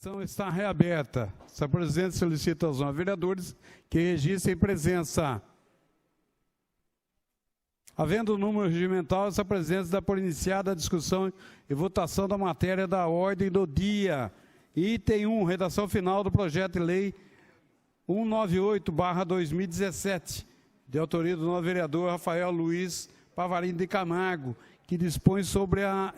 sessão está reaberta. Essa presidente solicita aos vereadores que registrem presença. Havendo o número regimental, essa presidência dá por iniciada a discussão e votação da matéria da ordem do dia. Item 1, redação final do projeto de lei 198/2017, de autoria do novo vereador Rafael Luiz Pavarino de Camargo, que dispõe sobre a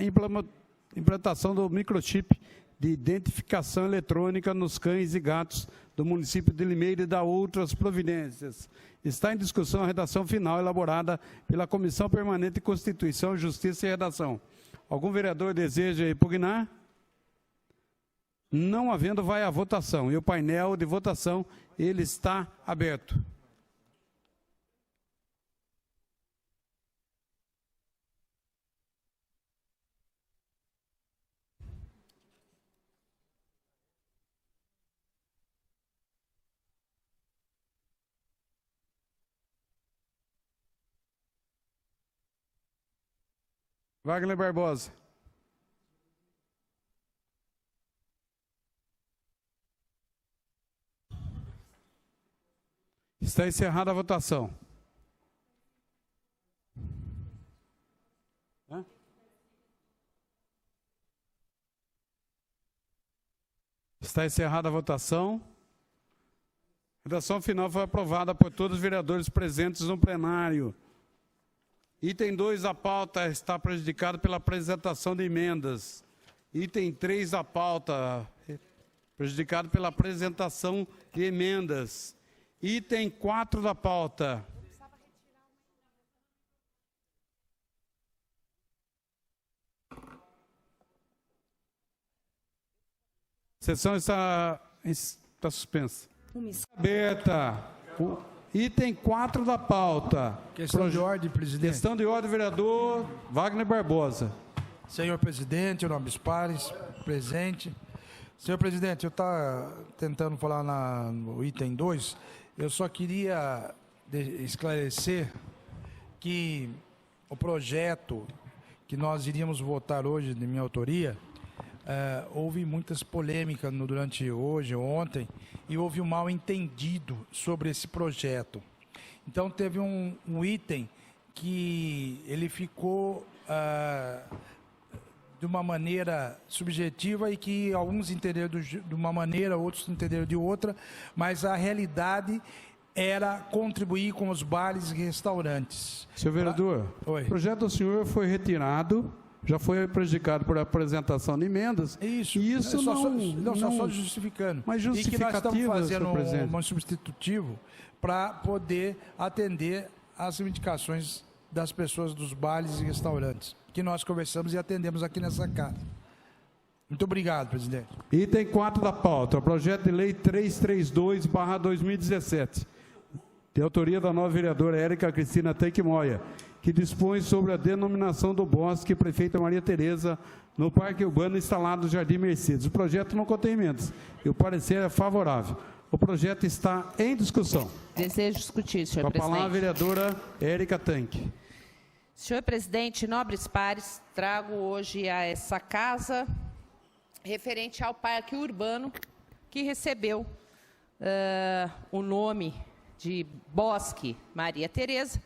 implantação do microchip de identificação eletrônica nos cães e gatos do município de Limeira e da outras providências. Está em discussão a redação final elaborada pela Comissão Permanente de Constituição, Justiça e Redação. Algum vereador deseja impugnar? Não havendo, vai à votação. E o painel de votação, ele está aberto. Wagner Barbosa. Está encerrada a votação. Está encerrada a votação. A redação final foi aprovada por todos os vereadores presentes no plenário. Item 2 da pauta está prejudicado pela apresentação de emendas. Item 3 da pauta, prejudicado pela apresentação de emendas. Item 4 da pauta. A sessão está suspensa. Aberta. Item 4 da pauta. Questão de ordem, presidente. Questão de ordem, vereador Wagner Barbosa. Senhor presidente, nobres pares, presente. Senhor presidente, eu estava tentando falar no item 2, eu só queria esclarecer que o projeto que nós iríamos votar hoje, de minha autoria, houve muitas polêmicas durante hoje, ontem, e houve um mal entendido sobre esse projeto. Então, teve um item que ele ficou de uma maneira subjetiva e que alguns entenderam de uma maneira, outros entenderam de outra, mas a realidade era contribuir com os bares e restaurantes. Senhor vereador, Oi. O projeto do senhor foi retirado, já foi prejudicado por apresentação de emendas. Isso. E isso só justificando. Mas e que nós estamos fazendo senhor um substitutivo para poder atender às reivindicações das pessoas dos bares e restaurantes, que nós conversamos e atendemos aqui nessa casa. Muito obrigado, presidente. Item 4 da pauta, projeto de lei 332/2017, de autoria da nova vereadora Érica Cristina Tanque Moia, que dispõe sobre a denominação do bosque Prefeita Maria Tereza no Parque Urbano instalado no Jardim Mercedes. O projeto não contém emendas e o parecer é favorável. O projeto está em discussão. Desejo discutir, senhor presidente. Com a palavra a vereadora Érica Tanque. Senhor presidente, nobres pares, trago hoje a essa casa referente ao Parque Urbano, que recebeu o nome de Bosque Maria Tereza,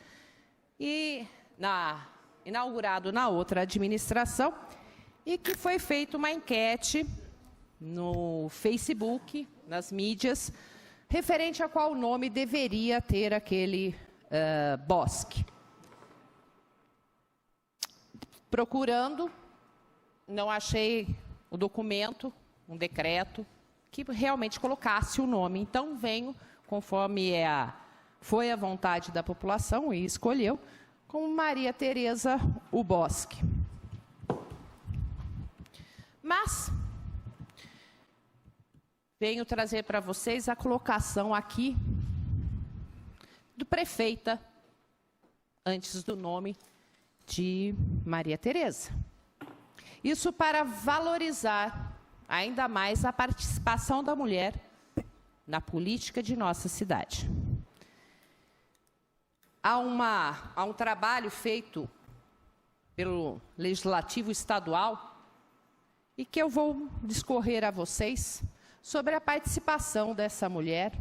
e inaugurado na outra administração, e que foi feita uma enquete no Facebook, nas mídias, referente a qual nome deveria ter aquele bosque. Procurando, não achei o documento, um decreto, que realmente colocasse o nome. Então, venho, conforme foi a vontade da população e escolheu, como Maria Tereza o Bosque. Mas venho trazer para vocês a colocação aqui do prefeita, antes do nome de Maria Tereza. Isso para valorizar ainda mais a participação da mulher na política de nossa cidade. Há um trabalho feito pelo Legislativo Estadual e que eu vou discorrer a vocês sobre a participação dessa mulher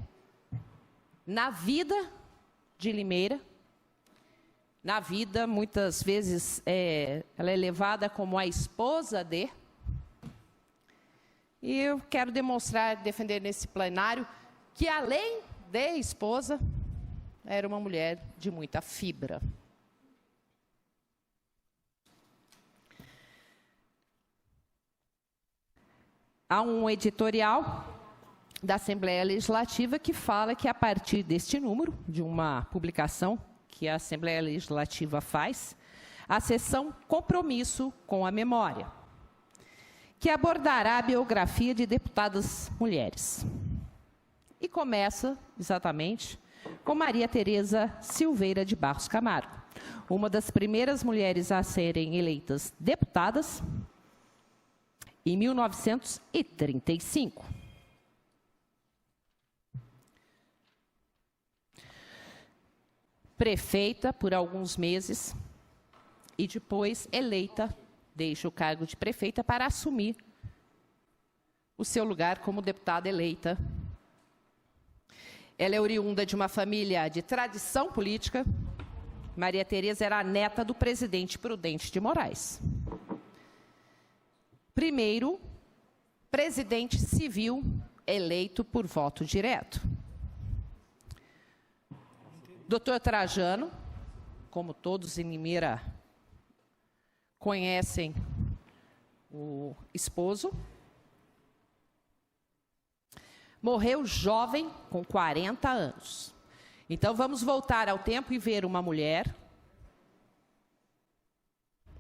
na vida de Limeira. Na vida, muitas vezes, ela é levada como a esposa de. E eu quero demonstrar, defender nesse plenário, que além de esposa, era uma mulher de muita fibra. Há um editorial da Assembleia Legislativa que fala que, a partir deste número, de uma publicação que a Assembleia Legislativa faz, a seção Compromisso com a Memória, que abordará a biografia de deputadas mulheres. E começa, exatamente, com Maria Tereza Silveira de Barros Camargo, uma das primeiras mulheres a serem eleitas deputadas em 1935. Prefeita por alguns meses e depois eleita, deixa o cargo de prefeita para assumir o seu lugar como deputada eleita. Ela é oriunda de uma família de tradição política. Maria Tereza era a neta do presidente Prudente de Moraes. Primeiro presidente civil eleito por voto direto. Doutor Trajano, como todos em Limeira conhecem o esposo, morreu jovem, com 40 anos. Então, vamos voltar ao tempo e ver uma mulher,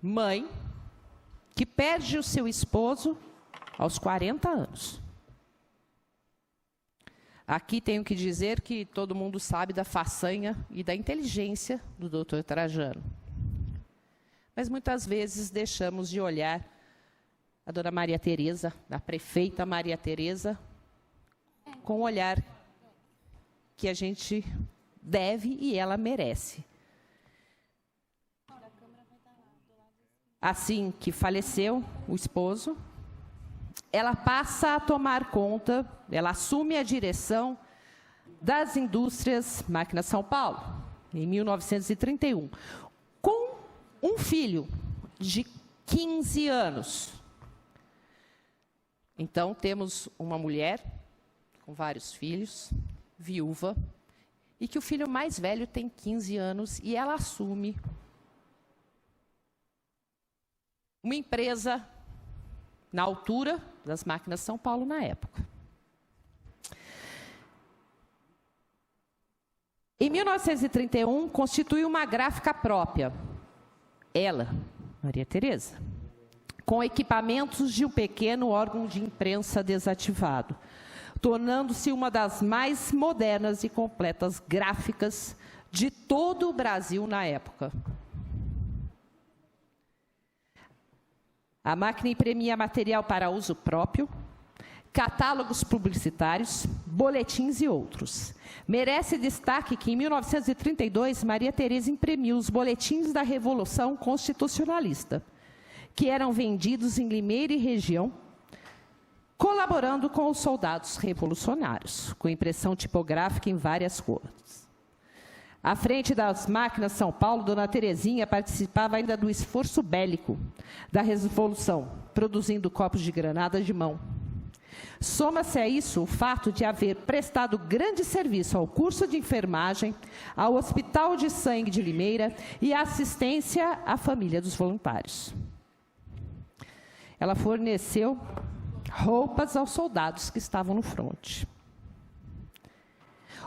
mãe, que perde o seu esposo aos 40 anos. Aqui tenho que dizer que todo mundo sabe da façanha e da inteligência do doutor Trajano. Mas muitas vezes deixamos de olhar a dona Maria Tereza, a prefeita Maria Tereza, com o olhar que a gente deve e ela merece. Assim que faleceu o esposo, ela passa a tomar conta, ela assume a direção das indústrias Máquinas São Paulo, em 1931, com um filho de 15 anos. Então, temos uma mulher com vários filhos, viúva, e que o filho mais velho tem 15 anos, e ela assume uma empresa na altura das Máquinas São Paulo na época. Em 1931, constituiu uma gráfica própria, ela, Maria Tereza, com equipamentos de um pequeno órgão de imprensa desativado, tornando-se uma das mais modernas e completas gráficas de todo o Brasil na época. A máquina imprimia material para uso próprio, catálogos publicitários, boletins e outros. Merece destaque que, em 1932, Maria Tereza imprimiu os boletins da Revolução Constitucionalista, que eram vendidos em Limeira e região, colaborando com os soldados revolucionários, com impressão tipográfica em várias cores. À frente das Máquinas São Paulo, dona Terezinha participava ainda do esforço bélico da Revolução, produzindo copos de granada de mão. Soma-se a isso o fato de haver prestado grande serviço ao curso de enfermagem, ao Hospital de Sangue de Limeira e à assistência à família dos voluntários. Ela forneceu roupas aos soldados que estavam no fronte.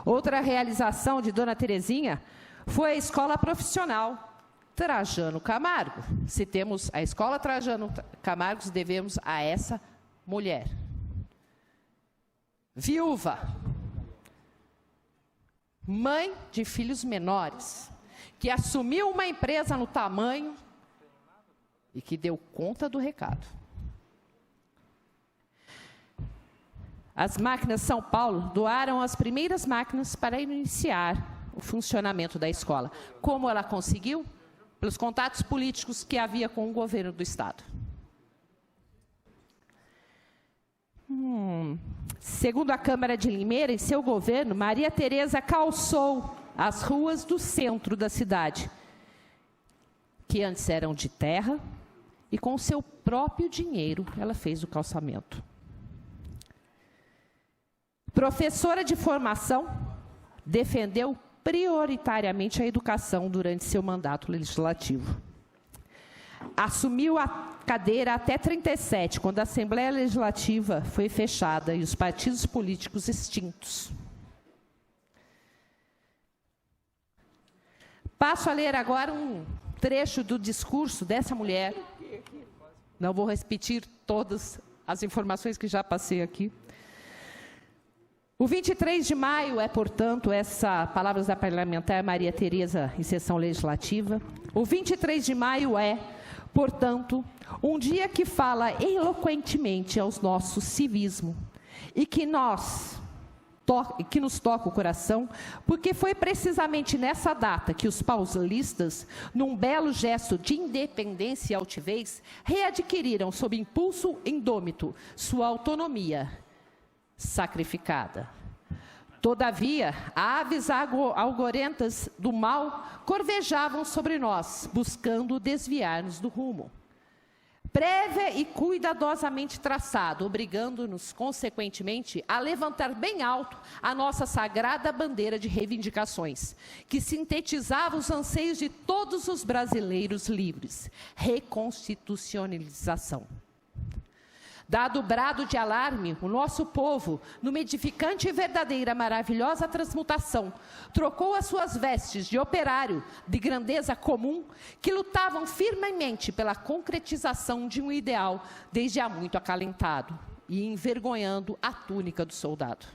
Outra realização de dona Terezinha foi a escola profissional Trajano Camargo. Se temos a escola Trajano Camargo, devemos a essa mulher. Viúva, mãe de filhos menores, que assumiu uma empresa no tamanho e que deu conta do recado. As Máquinas São Paulo doaram as primeiras máquinas para iniciar o funcionamento da escola. Como ela conseguiu? Pelos contatos políticos que havia com o governo do Estado. Segundo a Câmara de Limeira, em seu governo, Maria Tereza calçou as ruas do centro da cidade, que antes eram de terra, e com o seu próprio dinheiro ela fez o calçamento. Professora de formação, defendeu prioritariamente a educação durante seu mandato legislativo. Assumiu a cadeira até 37, quando a Assembleia Legislativa foi fechada e os partidos políticos extintos. Passo a ler agora um trecho do discurso dessa mulher. Não vou repetir todas as informações que já passei aqui. O 23 de maio é, portanto, palavras da parlamentar Maria Tereza em sessão legislativa. O 23 de maio é, portanto, um dia que fala eloquentemente aos nossos civismo e que nos toca o coração, porque foi precisamente nessa data que os paulistas, num belo gesto de independência e altivez, readquiriram, sob impulso indômito, sua autonomia sacrificada. Todavia, aves algorentas do mal corvejavam sobre nós, buscando desviar-nos do rumo. Prévia e cuidadosamente traçado, obrigando-nos, consequentemente, a levantar bem alto a nossa sagrada bandeira de reivindicações, que sintetizava os anseios de todos os brasileiros livres: reconstitucionalização. Dado o brado de alarme, o nosso povo, numa edificante e verdadeira maravilhosa transmutação, trocou as suas vestes de operário de grandeza comum, que lutavam firmemente pela concretização de um ideal desde há muito acalentado, e envergonhando a túnica do soldado.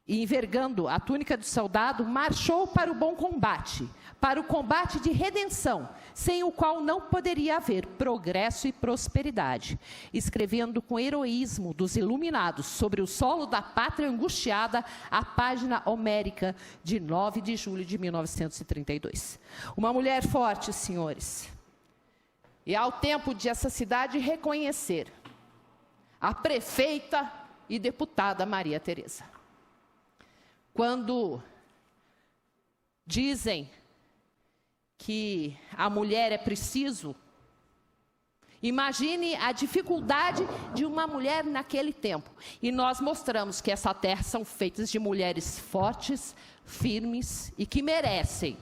E envergando a túnica do soldado, marchou para o bom combate, para o combate de redenção, sem o qual não poderia haver progresso e prosperidade, escrevendo com heroísmo dos iluminados sobre o solo da pátria angustiada a página homérica de 9 de julho de 1932. Uma mulher forte, senhores. E ao tempo de essa cidade reconhecer a prefeita e deputada Maria Tereza. Quando dizem que a mulher é preciso, imagine a dificuldade de uma mulher naquele tempo. E nós mostramos que essa terra são feitas de mulheres fortes, firmes e que merecem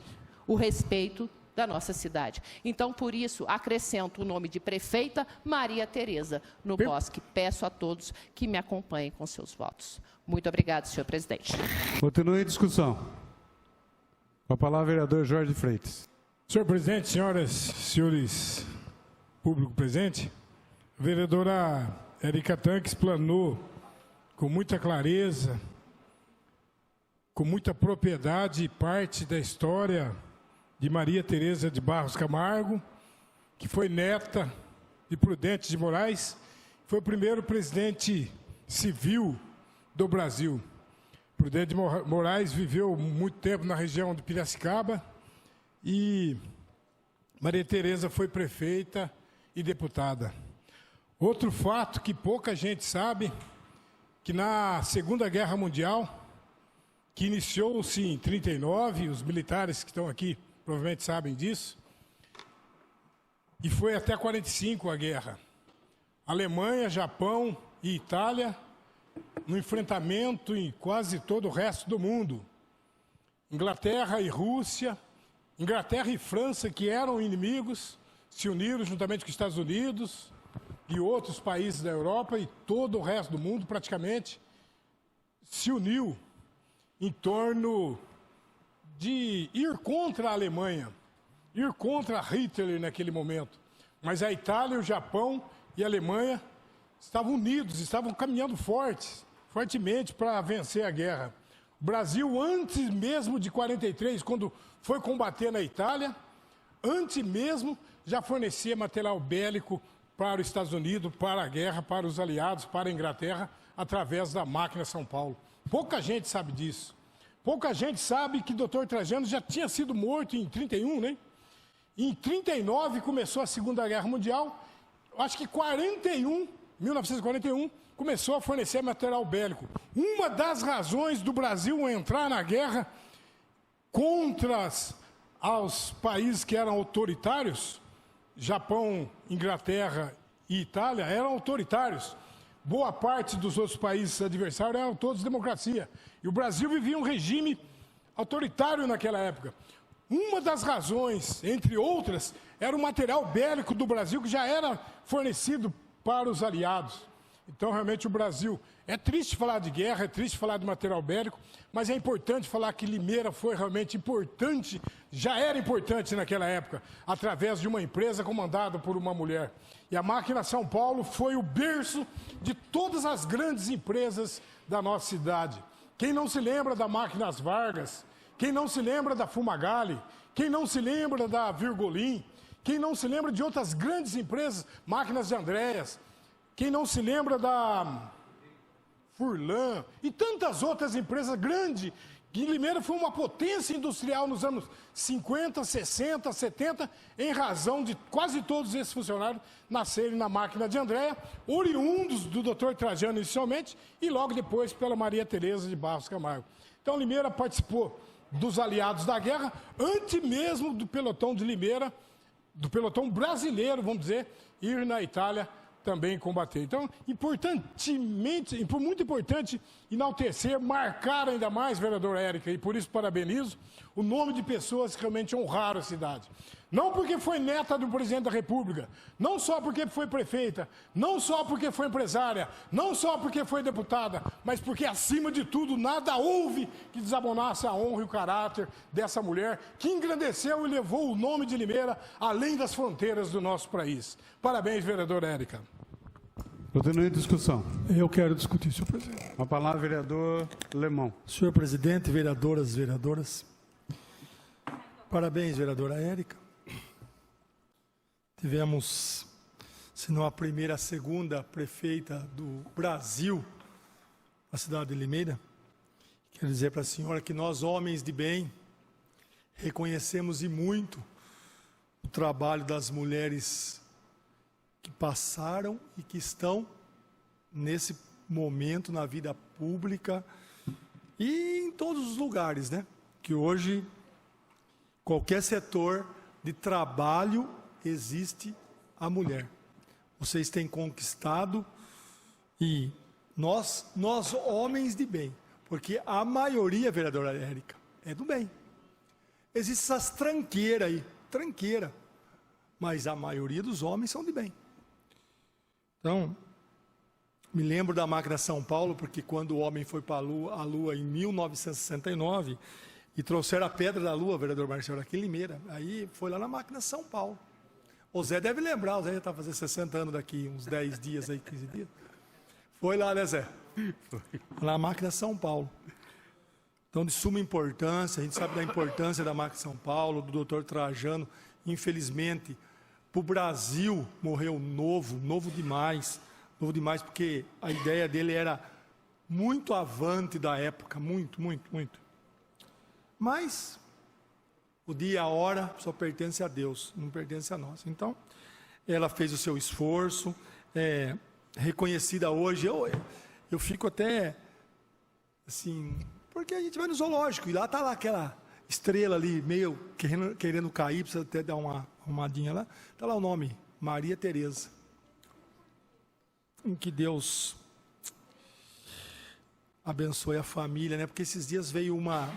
o respeito da nossa cidade. Então, por isso, acrescento o nome de prefeita Maria Tereza no bosque. Peço a todos que me acompanhem com seus votos. Muito obrigado, senhor presidente. Continue a discussão. Com a palavra, vereador Jorge Freitas. Senhor presidente, senhoras e senhores público presente, a vereadora Érica Tanque explanou com muita clareza, com muita propriedade, parte da história de Maria Tereza de Barros Camargo, que foi neta de Prudente de Moraes, foi o primeiro presidente civil do Brasil. Prudente de Moraes viveu muito tempo na região de Piracicaba e Maria Tereza foi prefeita e deputada. Outro fato que pouca gente sabe, que na Segunda Guerra Mundial, que iniciou-se em 1939, os militares que estão aqui provavelmente sabem disso, e foi até 1945 a guerra. Alemanha, Japão e Itália, no enfrentamento em quase todo o resto do mundo. Inglaterra e Rússia, Inglaterra e França, que eram inimigos, se uniram juntamente com os Estados Unidos e outros países da Europa, e todo o resto do mundo praticamente se uniu em torno de ir contra a Alemanha, ir contra Hitler naquele momento. Mas a Itália, o Japão e a Alemanha estavam unidos, estavam caminhando fortemente para vencer a guerra. O Brasil, antes mesmo de 43, quando foi combater na Itália, antes mesmo já fornecia material bélico para os Estados Unidos, para a guerra, para os aliados, para a Inglaterra, através da máquina São Paulo. Pouca gente sabe disso. Pouca gente sabe que o Dr. Trajano já tinha sido morto em 31, né? Em 39 começou a Segunda Guerra Mundial. Acho que 41 1941, começou a fornecer material bélico. Uma das razões do Brasil entrar na guerra contra os países que eram autoritários, Japão, Inglaterra e Itália, eram autoritários. Boa parte dos outros países adversários eram todos democracia. E o Brasil vivia um regime autoritário naquela época. Uma das razões, entre outras, era o material bélico do Brasil que já era fornecido para os aliados. Então, realmente, o Brasil... É triste falar de guerra, é triste falar de material bélico, mas é importante falar que Limeira foi realmente importante, já era importante naquela época, através de uma empresa comandada por uma mulher. E a Máquina São Paulo foi o berço de todas as grandes empresas da nossa cidade. Quem não se lembra da Máquinas Vargas, quem não se lembra da Fumagalli, quem não se lembra da Virgolin, quem não se lembra de outras grandes empresas, Máquinas de Andréas, quem não se lembra da Furlan e tantas outras empresas grandes, que Limeira foi uma potência industrial nos anos 50, 60, 70, em razão de quase todos esses funcionários nascerem na Máquina de Andréa, oriundos do Dr. Trajano inicialmente e logo depois pela Maria Tereza de Barros Camargo. Então Limeira participou dos aliados da guerra, antes mesmo do pelotão de Limeira, do pelotão brasileiro, vamos dizer, ir na Itália também combater. Então, muito importante enaltecer, marcar ainda mais, vereadora Érica, e por isso parabenizo, o nome de pessoas que realmente honraram a cidade. Não porque foi neta do presidente da República, não só porque foi prefeita, não só porque foi empresária, não só porque foi deputada, mas porque, acima de tudo, nada houve que desabonasse a honra e o caráter dessa mulher, que engrandeceu e levou o nome de Limeira além das fronteiras do nosso país. Parabéns, vereadora Érica. Continue a discussão. Eu quero discutir, senhor presidente. A palavra, vereador Lemão. Senhor presidente, vereadoras. Parabéns, vereadora Érica. Tivemos, se não a primeira, a segunda prefeita do Brasil, na cidade de Limeira. Quero dizer para a senhora que nós, homens de bem, reconhecemos e muito o trabalho das mulheres que passaram e que estão nesse momento na vida pública e em todos os lugares, né? Que hoje, qualquer setor de trabalho, existe a mulher. Vocês têm conquistado e nós homens de bem, porque a maioria, vereadora Érica, é do bem. Existem essas tranqueiras aí, mas a maioria dos homens são de bem. Então, me lembro da Máquina São Paulo, porque quando o homem foi para a Lua em 1969 e trouxeram a pedra da Lua, vereador Marcelo, aqui em Limeira, aí foi lá na Máquina São Paulo. O Zé deve lembrar, o Zé já está fazendo 60 anos daqui, uns 10 dias aí, 15 dias. Foi lá, né, Zé? Foi. Na Máquina São Paulo. Então, de suma importância, a gente sabe da importância da Máquina São Paulo, do doutor Trajano. Infelizmente, para o Brasil, morreu novo demais, porque a ideia dele era muito avante da época, muito. Mas o dia e a hora só pertence a Deus, não pertence a nós. Então, ela fez o seu esforço, reconhecida hoje. Eu fico até assim, porque a gente vai no zoológico e lá está lá aquela estrela ali, meio querendo cair, precisa até dar uma arrumadinha lá. Está lá o nome, Maria Tereza. Que Deus abençoe a família, né? Porque esses dias veio uma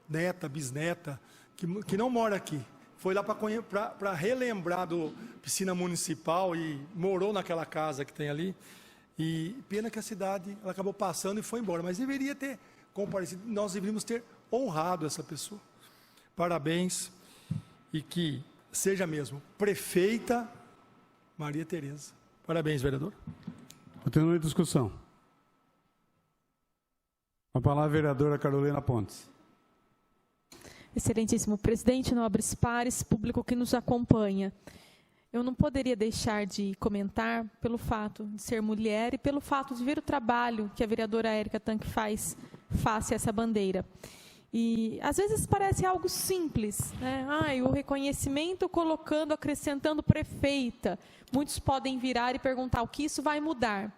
neta, bisneta, que não mora aqui. Foi lá para relembrar do piscina municipal e morou naquela casa que tem ali. E pena que a cidade ela acabou passando e foi embora. Mas deveria ter comparecido, nós deveríamos ter honrado essa pessoa. Parabéns. E que seja mesmo prefeita Maria Tereza. Parabéns, vereador. Continue a discussão. A palavra, vereadora Carolina Pontes. Excelentíssimo presidente, nobres pares, público que nos acompanha. Eu não poderia deixar de comentar pelo fato de ser mulher e pelo fato de ver o trabalho que a vereadora Érica Tanque faz face a essa bandeira. E às vezes parece algo simples, né? O reconhecimento colocando, acrescentando prefeita. Muitos podem virar e perguntar o que isso vai mudar.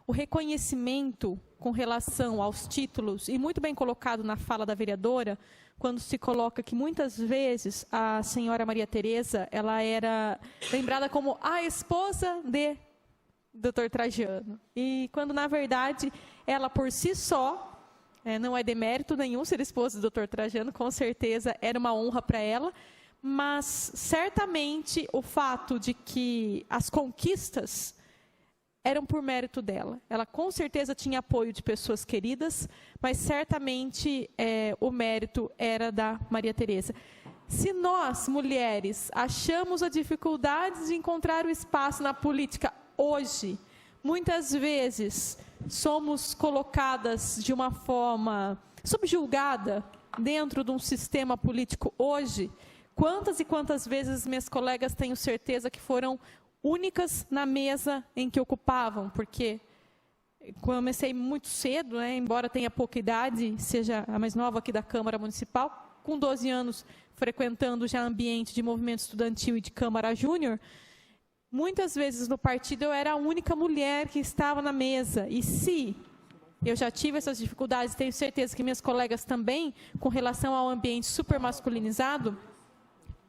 O reconhecimento com relação aos títulos, e muito bem colocado na fala da vereadora, quando se coloca que muitas vezes a senhora Maria Tereza, ela era lembrada como a esposa de Dr. Trajano. E quando, na verdade, ela por si só, não é demérito nenhum ser esposa do Dr. Trajano, com certeza era uma honra para ela, mas certamente o fato de que as conquistas eram por mérito dela. Ela com certeza tinha apoio de pessoas queridas, mas certamente o mérito era da Maria Tereza. Se nós, mulheres, achamos a dificuldade de encontrar o espaço na política hoje, muitas vezes somos colocadas de uma forma subjugada dentro de um sistema político hoje, quantas e quantas vezes minhas colegas tenho certeza que foram únicas na mesa em que ocupavam, porque comecei muito cedo, embora tenha pouca idade, seja a mais nova aqui da Câmara Municipal, com 12 anos frequentando já ambiente de movimento estudantil e de Câmara Júnior, muitas vezes no partido eu era a única mulher que estava na mesa. E se eu já tive essas dificuldades, tenho certeza que minhas colegas também, com relação ao ambiente super masculinizado,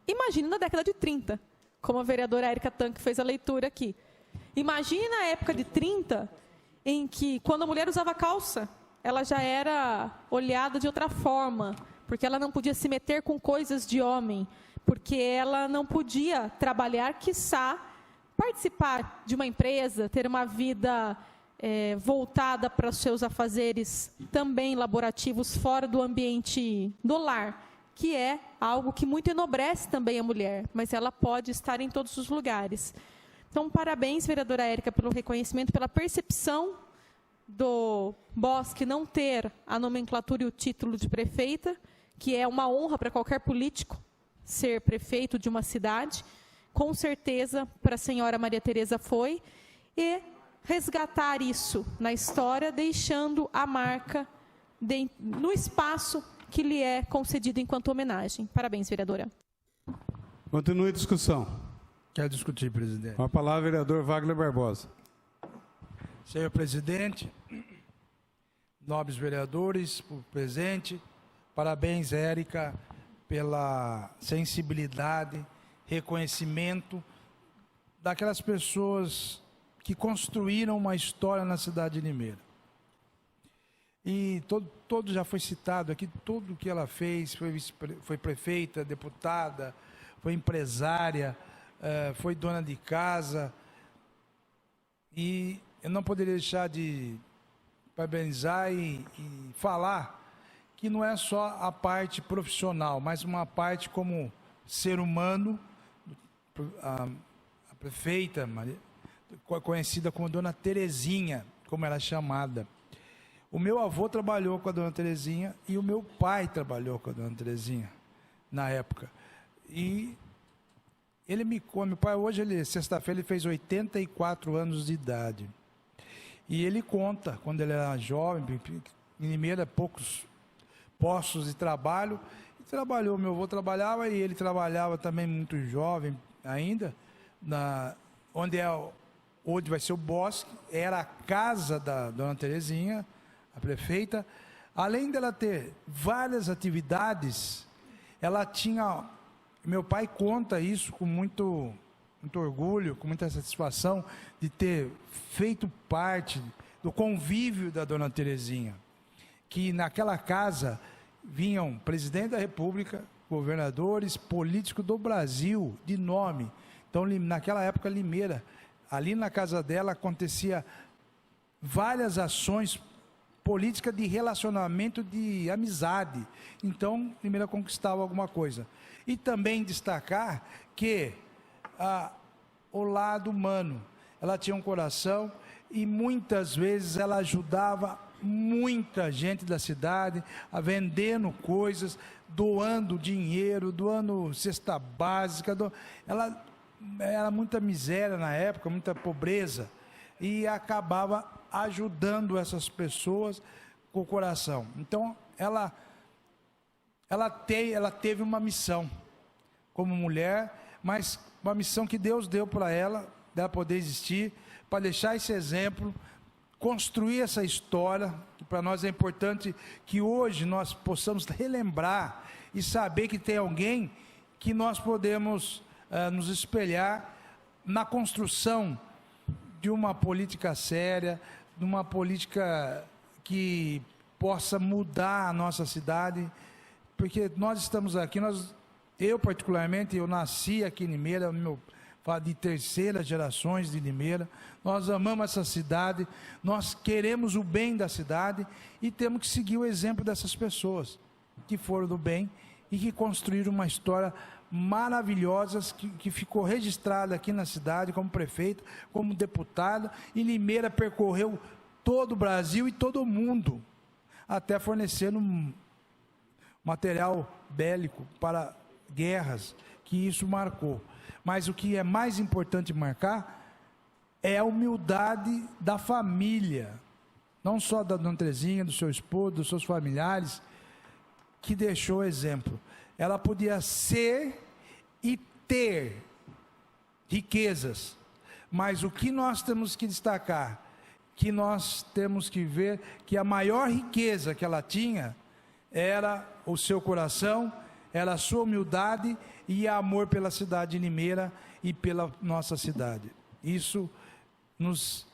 imagine na década de 30, como a vereadora Érica Tanque fez a leitura aqui. Imagine na época de 30, em que quando a mulher usava calça, ela já era olhada de outra forma, porque ela não podia se meter com coisas de homem, porque ela não podia trabalhar, quiçá, participar de uma empresa, ter uma vida voltada para os seus afazeres também laborativos fora do ambiente do lar, que é algo que muito enobrece também a mulher, mas ela pode estar em todos os lugares. Então, parabéns, vereadora Érica, pelo reconhecimento, pela percepção do Bosque não ter a nomenclatura e o título de prefeita, que é uma honra para qualquer político ser prefeito de uma cidade. Com certeza, para a senhora Maria Tereza foi, e resgatar isso na história, deixando a marca no espaço que lhe é concedido enquanto homenagem. Parabéns, vereadora. Continue a discussão. Quero discutir, presidente. Com a palavra, vereador Wagner Barbosa. Senhor presidente, nobres vereadores, por presente, parabéns, Érica, pela sensibilidade, reconhecimento daquelas pessoas que construíram uma história na cidade de Limeira. E todo já foi citado aqui, tudo que ela fez, foi prefeita, deputada, foi empresária, foi dona de casa. E eu não poderia deixar de parabenizar e falar que não é só a parte profissional, mas uma parte como ser humano. A prefeita, conhecida como Dona Terezinha, como ela é chamada. O meu avô trabalhou com a Dona Terezinha e o meu pai trabalhou com a Dona Terezinha na época. E ele meu pai hoje, sexta-feira, ele fez 84 anos de idade. E ele conta, quando ele era jovem, em Limeira, poucos postos de trabalho, trabalhou, meu avô trabalhava e ele trabalhava também muito jovem ainda, onde vai ser o Bosque, era a casa da Dona Terezinha, a prefeita. Além dela ter várias atividades, ela tinha, meu pai conta isso com muito orgulho, com muita satisfação, de ter feito parte do convívio da Dona Terezinha, que naquela casa vinham presidente da República, governadores, políticos do Brasil, de nome. Então, naquela época, Limeira, ali na casa dela, acontecia várias ações políticas de relacionamento, de amizade. Então, Limeira conquistava alguma coisa. E também destacar que o lado humano, ela tinha um coração e muitas vezes ela ajudava muita gente da cidade, vendendo coisas, doando dinheiro, doando cesta básica. Ela era muita miséria na época, muita pobreza, e acabava ajudando essas pessoas com o coração. Então, ela ela teve uma missão como mulher, mas uma missão que Deus deu para ela, dela poder existir, para deixar esse exemplo, construir essa história, que para nós é importante que hoje nós possamos relembrar e saber que tem alguém que nós podemos nos espelhar na construção de uma política séria, de uma política que possa mudar a nossa cidade, porque nós estamos aqui, eu particularmente, eu nasci aqui em Limeira, de terceiras gerações de Limeira, nós amamos essa cidade, nós queremos o bem da cidade e temos que seguir o exemplo dessas pessoas que foram do bem e que construíram uma história maravilhosa que ficou registrada aqui na cidade como prefeito, como deputado, e Limeira percorreu todo o Brasil e todo o mundo, até fornecendo material bélico para guerras, que isso marcou. Mas o que é mais importante marcar é a humildade da família, não só da Dona Terezinha, do seu esposo, dos seus familiares, que deixou exemplo. Ela podia ser e ter riquezas, mas o que nós temos que destacar, que nós temos que ver que a maior riqueza que ela tinha era o seu coração, era a sua humildade e amor pela cidade de Limeira e pela nossa cidade. Isso nos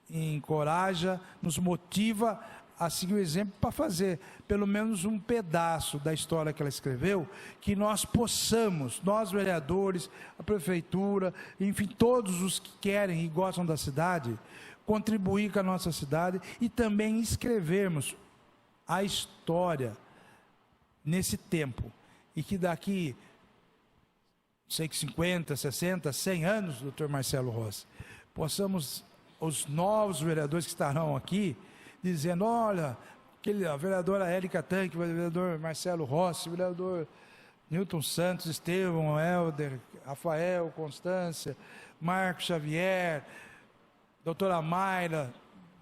encoraja, nos motiva a seguir o exemplo para fazer pelo menos um pedaço da história que ela escreveu, que nós possamos, nós vereadores, a prefeitura, enfim, todos os que querem e gostam da cidade, contribuir com a nossa cidade e também escrevermos a história nesse tempo. E que daqui, sei que 50, 60, 100 anos, doutor Marcelo Rossi, possamos, os novos vereadores que estarão aqui, dizendo, olha, a vereadora Érica Tanque, o vereador Marcelo Rossi, o vereador Newton Santos, Estevão, Helder, Rafael, Constância, Marco Xavier, doutora Mayra,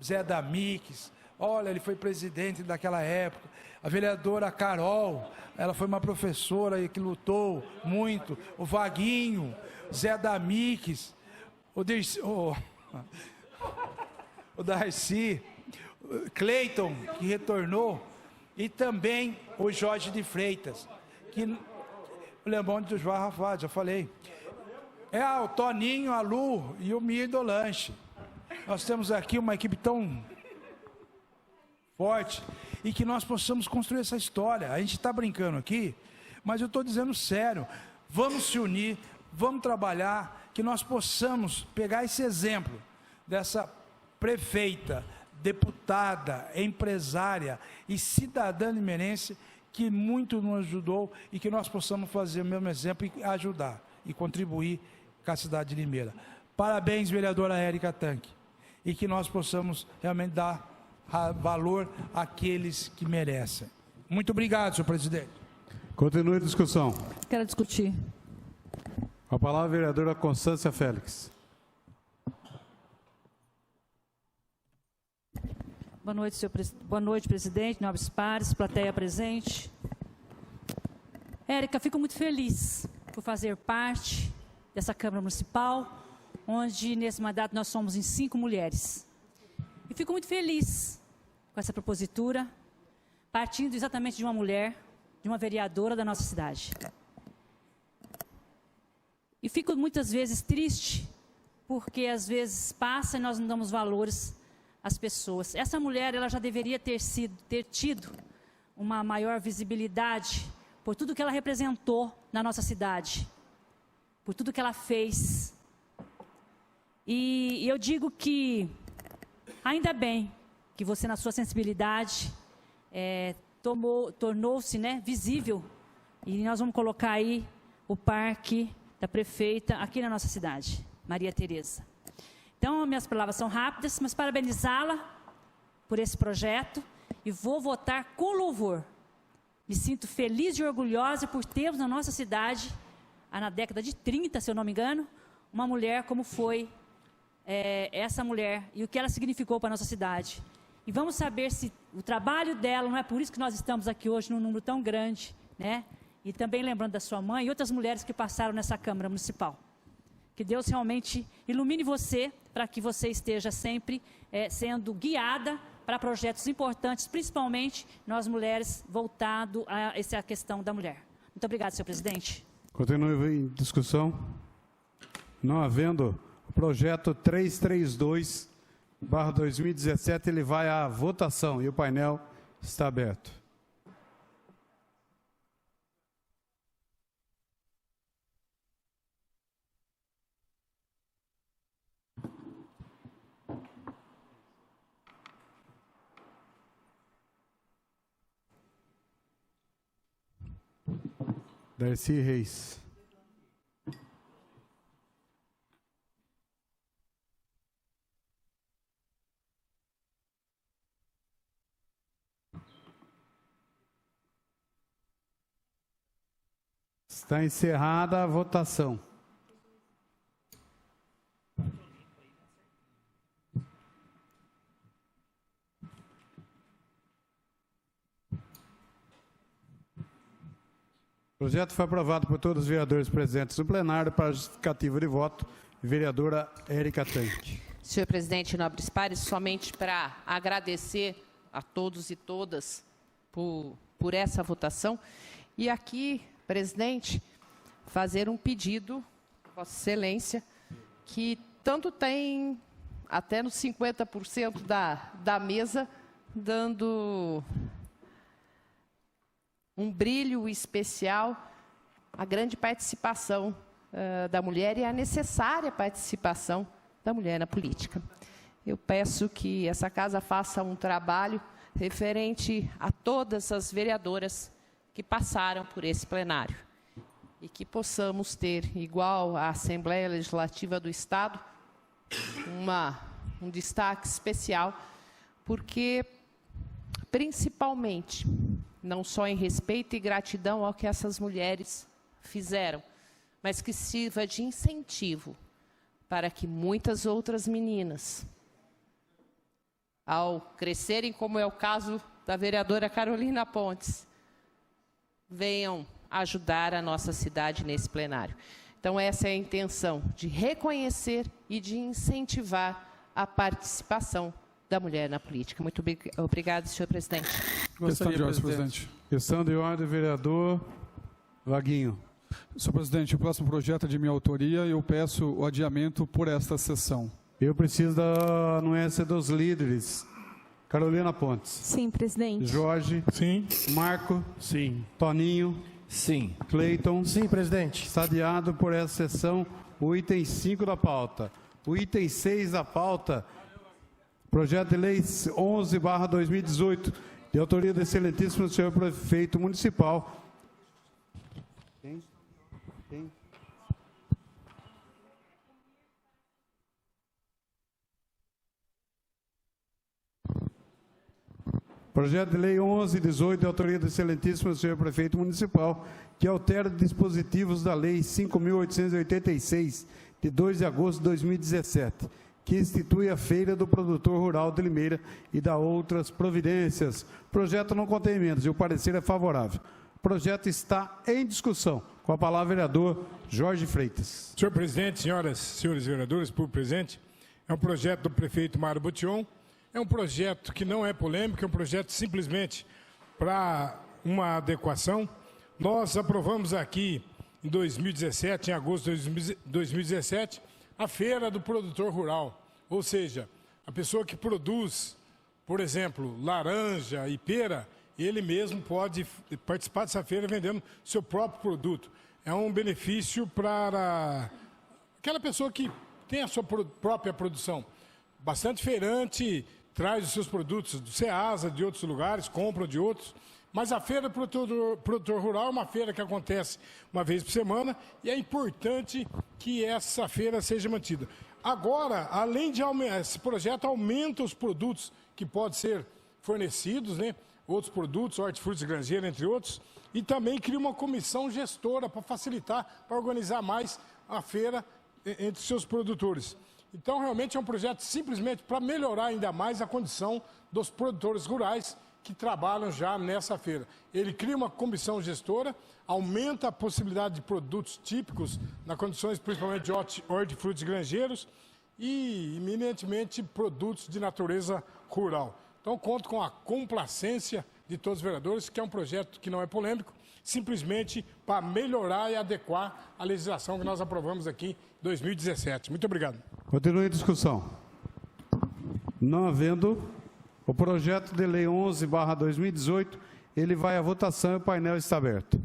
Zé Damix, olha, ele foi presidente daquela época, a vereadora Carol, ela foi uma professora que lutou muito, o Vaguinho, Zé Damix, o Darcy, Cleiton, que retornou, e também o Jorge de Freitas, que o Lembão do João Rafa, já falei. O Toninho, a Lu e o Mir do Lanche. Nós temos aqui uma equipe tão forte e que nós possamos construir essa história. A gente está brincando aqui, mas eu estou dizendo sério. Vamos se unir, vamos trabalhar, que nós possamos pegar esse exemplo dessa prefeita, deputada, empresária e cidadã limeirense que muito nos ajudou e que nós possamos fazer o mesmo exemplo e ajudar e contribuir com a cidade de Limeira. Parabéns, vereadora Érica Tanque, e que nós possamos realmente dar valor àqueles que merecem. Muito obrigado, senhor presidente. Continue a discussão. Quero discutir. Com a palavra a vereadora Constância Félix. Boa noite, presidente, nobres pares, plateia presente. Érica, fico muito feliz por fazer parte dessa Câmara Municipal, onde nesse mandato nós somos em 5 mulheres. E fico muito feliz com essa propositura, partindo exatamente de uma mulher, de uma vereadora da nossa cidade. E fico muitas vezes triste, porque às vezes passa e nós não damos valores às pessoas. Essa mulher, ela já deveria ter tido uma maior visibilidade por tudo que ela representou na nossa cidade, por tudo que ela fez. E eu digo que, ainda bem que você, na sua sensibilidade, tornou-se, né, visível, e nós vamos colocar aí o parque da prefeita aqui na nossa cidade, Maria Tereza. Então, minhas palavras são rápidas, mas parabenizá-la por esse projeto e vou votar com louvor. Me sinto feliz e orgulhosa por termos na nossa cidade, na década de 30, se eu não me engano, uma mulher como foi essa mulher e o que ela significou para a nossa cidade. E vamos saber se o trabalho dela, não é por isso que nós estamos aqui hoje num número tão grande, né? E também lembrando da sua mãe e outras mulheres que passaram nessa Câmara Municipal. Que Deus realmente ilumine você para que você esteja sempre sendo guiada para projetos importantes, principalmente nós mulheres, voltado a essa questão da mulher. Muito obrigada, senhor presidente. Continua em discussão. Não havendo o projeto 332/2017, ele vai à votação e o painel está aberto. Darcy Reis. Está encerrada a votação. O projeto foi aprovado por todos os vereadores presentes no plenário. Para justificativa de voto, vereadora Érica Tanque. Senhor presidente, nobres pares, somente para agradecer a todos e todas por essa votação. E aqui, presidente, fazer um pedido, Vossa Excelência, que tanto tem até nos 50% da mesa, dando um brilho especial à grande participação da mulher e à necessária participação da mulher na política. Eu peço que essa casa faça um trabalho referente a todas as vereadoras que passaram por esse plenário e que possamos ter, igual à Assembleia Legislativa do Estado, um destaque especial, porque, principalmente, não só em respeito e gratidão ao que essas mulheres fizeram, mas que sirva de incentivo para que muitas outras meninas, ao crescerem, como é o caso da vereadora Carolina Pontes, venham ajudar a nossa cidade nesse plenário. Então, essa é a intenção, de reconhecer e de incentivar a participação da mulher na política. Muito obrigado, senhor presidente. Questão de ordem, presidente. Questão de ordem, vereador Vaguinho. Senhor presidente, o próximo projeto é de minha autoria e eu peço o adiamento por esta sessão. Eu preciso da anuência dos líderes. Carolina Pontes. Sim, presidente. Jorge. Sim. Marco. Sim. Toninho. Sim. Cleiton. Sim, presidente. Está adiado por essa sessão o item 5 da pauta. O item 6 da pauta, projeto de lei 11/2018, de autoria do excelentíssimo senhor prefeito municipal. Quem? Projeto de lei 11/18, de autoria do excelentíssimo senhor prefeito municipal, que altera dispositivos da lei 5.886, de 2 de agosto de 2017, que institui a Feira do Produtor Rural de Limeira e dá outras providências. O projeto não contém emendas e o parecer é favorável. O projeto está em discussão. Com a palavra, vereador Jorge Freitas. Senhor presidente, senhoras e senhores vereadores, público presente, é um projeto do prefeito Mário Botion. É um projeto que não é polêmico, é um projeto simplesmente para uma adequação. Nós aprovamos aqui em 2017, em agosto de 2017, a Feira do Produtor Rural. Ou seja, a pessoa que produz, por exemplo, laranja e pera, ele mesmo pode participar dessa feira vendendo seu próprio produto. É um benefício para aquela pessoa que tem a sua própria produção. Bastante feirante traz os seus produtos do Ceasa, de outros lugares, compra de outros. Mas a Feira do Produtor Rural é uma feira que acontece uma vez por semana e é importante que essa feira seja mantida. Agora, além de aumentar, esse projeto aumenta os produtos que podem ser fornecidos, né? Outros produtos, hortifrutis e granjeira, entre outros, e também cria uma comissão gestora para facilitar, para organizar mais a feira entre seus produtores. Então, realmente é um projeto simplesmente para melhorar ainda mais a condição dos produtores rurais, que trabalham já nessa feira. Ele cria uma comissão gestora, aumenta a possibilidade de produtos típicos, nas condições principalmente de hortifrutis granjeiros e, eminentemente, produtos de natureza rural. Então, conto com a complacência de todos os vereadores, que é um projeto que não é polêmico, simplesmente para melhorar e adequar a legislação que nós aprovamos aqui em 2017. Muito obrigado. Continue a discussão. Não havendo, o projeto de lei 11/2018, ele vai à votação e o painel está aberto.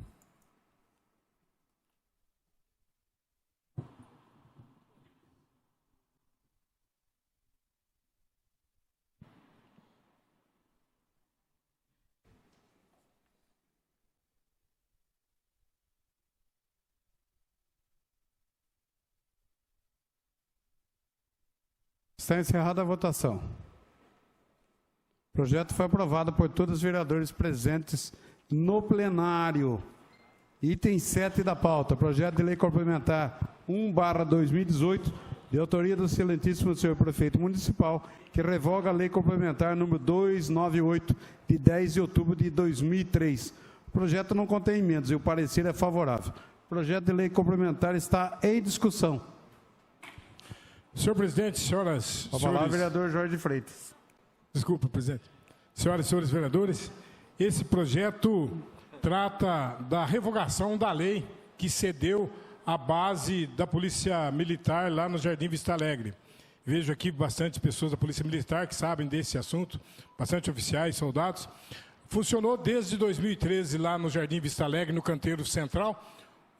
Está encerrada a votação. O projeto foi aprovado por todos os vereadores presentes no plenário. Item 7 da pauta, projeto de lei complementar 1/2018, de autoria do excelentíssimo senhor prefeito municipal, que revoga a lei complementar número 298, de 10 de outubro de 2003. O projeto não contém emendas e o parecer é favorável. O projeto de lei complementar está em discussão. Senhor presidente, senhoras e A palavra, senhores... vereador Jorge Freitas. Desculpa, presidente. Senhoras e senhores vereadores, esse projeto trata da revogação da lei que cedeu a base da Polícia Militar lá no Jardim Vista Alegre. Vejo aqui bastante pessoas da Polícia Militar que sabem desse assunto, bastante oficiais, soldados. Funcionou desde 2013 lá no Jardim Vista Alegre, no canteiro central,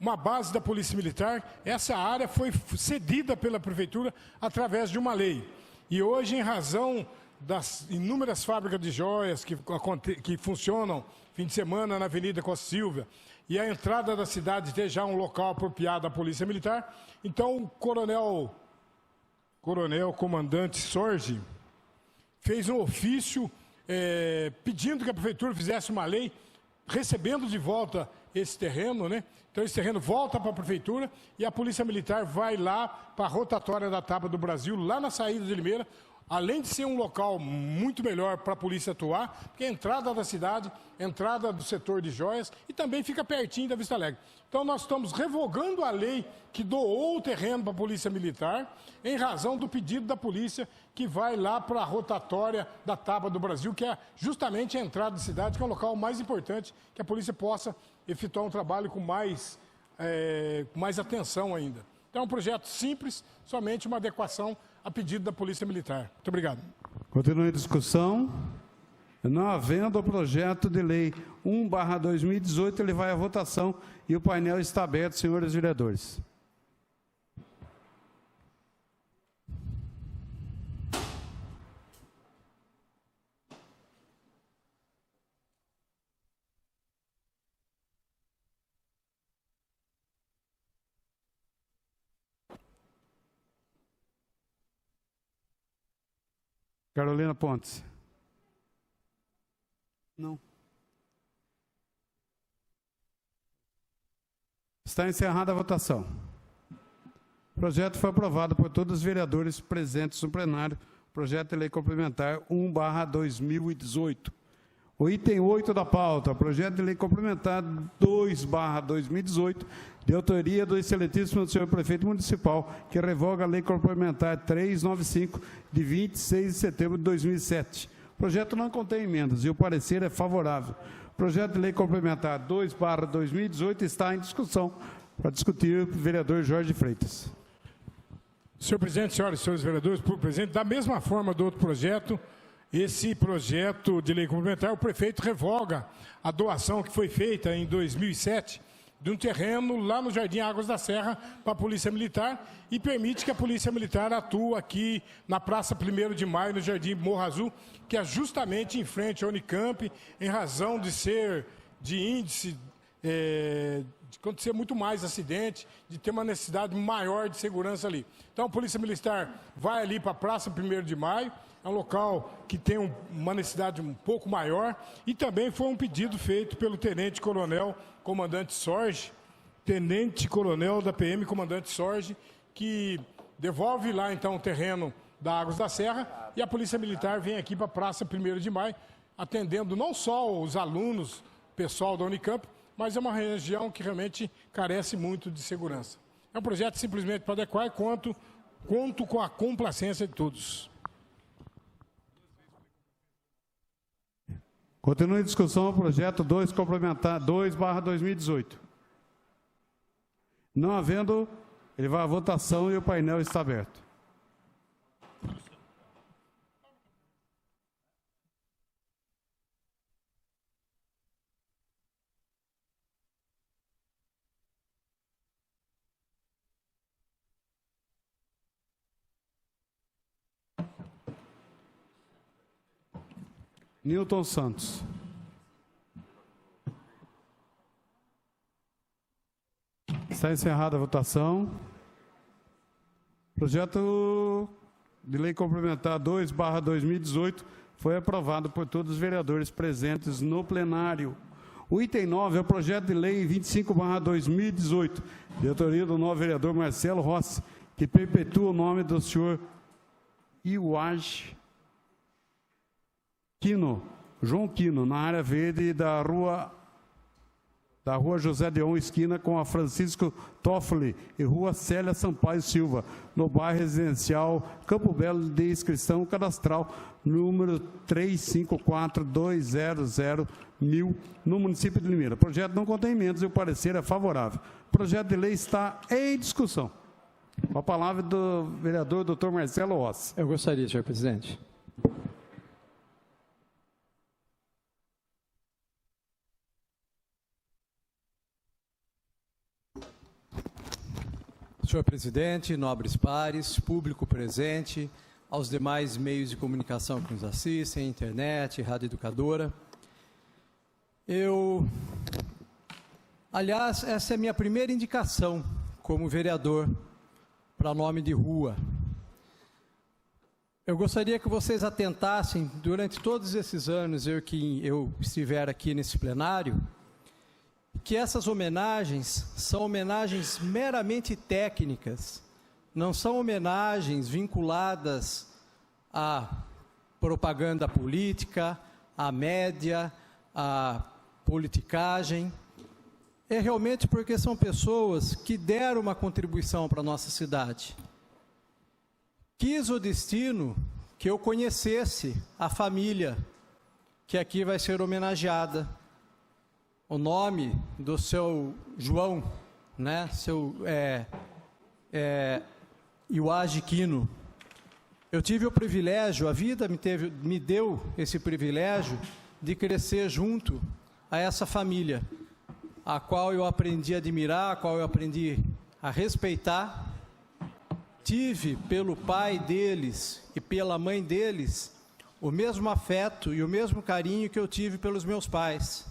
uma base da Polícia Militar. Essa área foi cedida pela Prefeitura através de uma lei. E hoje, em razão das inúmeras fábricas de joias que funcionam fim de semana na Avenida Costa Silva, e a entrada da cidade ter já um local apropriado à Polícia Militar, então o coronel comandante Sorge fez um ofício pedindo que a Prefeitura fizesse uma lei, recebendo de volta esse terreno, né? Então esse terreno volta para a Prefeitura e a Polícia Militar vai lá para a rotatória da Tábua do Brasil, lá na saída de Limeira, além de ser um local muito melhor para a polícia atuar, porque é a entrada da cidade, entrada do setor de joias e também fica pertinho da Vista Alegre. Então nós estamos revogando a lei que doou o terreno para a Polícia Militar em razão do pedido da polícia que vai lá para a rotatória da Tábua do Brasil, que é justamente a entrada da cidade, que é o local mais importante que a polícia possa efetuar um trabalho com mais atenção ainda. Então é um projeto simples, somente uma adequação a pedido da Polícia Militar. Muito obrigado. Continue a discussão. Não havendo o projeto de lei 1/2018, ele vai à votação e o painel está aberto, senhores vereadores. Carolina Pontes. Não. Está encerrada a votação. O projeto foi aprovado por todos os vereadores presentes no plenário. Projeto de lei complementar 1/2018. O item 8 da pauta, projeto de lei complementar 2/2018, de autoria do excelentíssimo senhor prefeito municipal, que revoga a lei complementar 395, de 26 de setembro de 2007. O projeto não contém emendas e o parecer é favorável. O projeto de lei complementar 2/2018 está em discussão. Para discutir, o vereador Jorge Freitas. Senhor presidente, senhoras e senhores vereadores, por presidente, da mesma forma do outro projeto, esse projeto de lei complementar, o prefeito revoga a doação que foi feita em 2007 de um terreno lá no Jardim Águas da Serra para a Polícia Militar e permite que a Polícia Militar atue aqui na Praça 1º de Maio, no Jardim Morro Azul, que é justamente em frente à Unicamp, em razão de ser de índice, de acontecer muito mais acidente, de ter uma necessidade maior de segurança ali. Então a Polícia Militar vai ali para a Praça 1º de Maio, é um local que tem uma necessidade um pouco maior, e também foi um pedido feito pelo Tenente Coronel Comandante Sorge, Tenente Coronel da PM Comandante Sorge, que devolve lá então o terreno da Águas da Serra, e a Polícia Militar vem aqui para a Praça 1º de Maio, atendendo não só os alunos, pessoal da Unicamp, mas é uma região que realmente carece muito de segurança. É um projeto simplesmente para adequar e conto com a complacência de todos. Continua em discussão o projeto 2 complementar 2/2018. Não havendo, ele vai à votação e o painel está aberto. Newton Santos. Está encerrada a votação. Projeto de lei complementar 2/2018 foi aprovado por todos os vereadores presentes no plenário. O item 9 é o projeto de lei 25/2018, de autoria do novo vereador Marcelo Rossi, que perpetua o nome do senhor Iwaj Quino, João Quino, na área verde da rua José Deon, esquina com a Francisco Toffoli e rua Célia Sampaio Silva, no bairro residencial Campo Belo, de inscrição cadastral número 354200000, no município de Limeira. O projeto não contém emendas e o parecer é favorável. O projeto de lei está em discussão. Com a palavra do vereador Dr. Marcelo Rossi. Eu gostaria, senhor presidente. Senhor presidente, nobres pares, público presente, aos demais meios de comunicação que nos assistem, internet, rádio educadora. Aliás, essa é a minha primeira indicação como vereador para nome de rua. Eu gostaria que vocês atentassem, durante todos esses anos que eu estiver aqui nesse plenário, que essas homenagens são homenagens meramente técnicas, não são homenagens vinculadas à propaganda política, à média, à politicagem. É realmente porque são pessoas que deram uma contribuição para a nossa cidade. Quis o destino que eu conhecesse a família que aqui vai ser homenageada. O nome do seu João, né, seu Iwaj Quino. Eu tive o privilégio, a vida me deu esse privilégio de crescer junto a essa família, a qual eu aprendi a admirar, a qual eu aprendi a respeitar. Tive pelo pai deles e pela mãe deles o mesmo afeto e o mesmo carinho que eu tive pelos meus pais.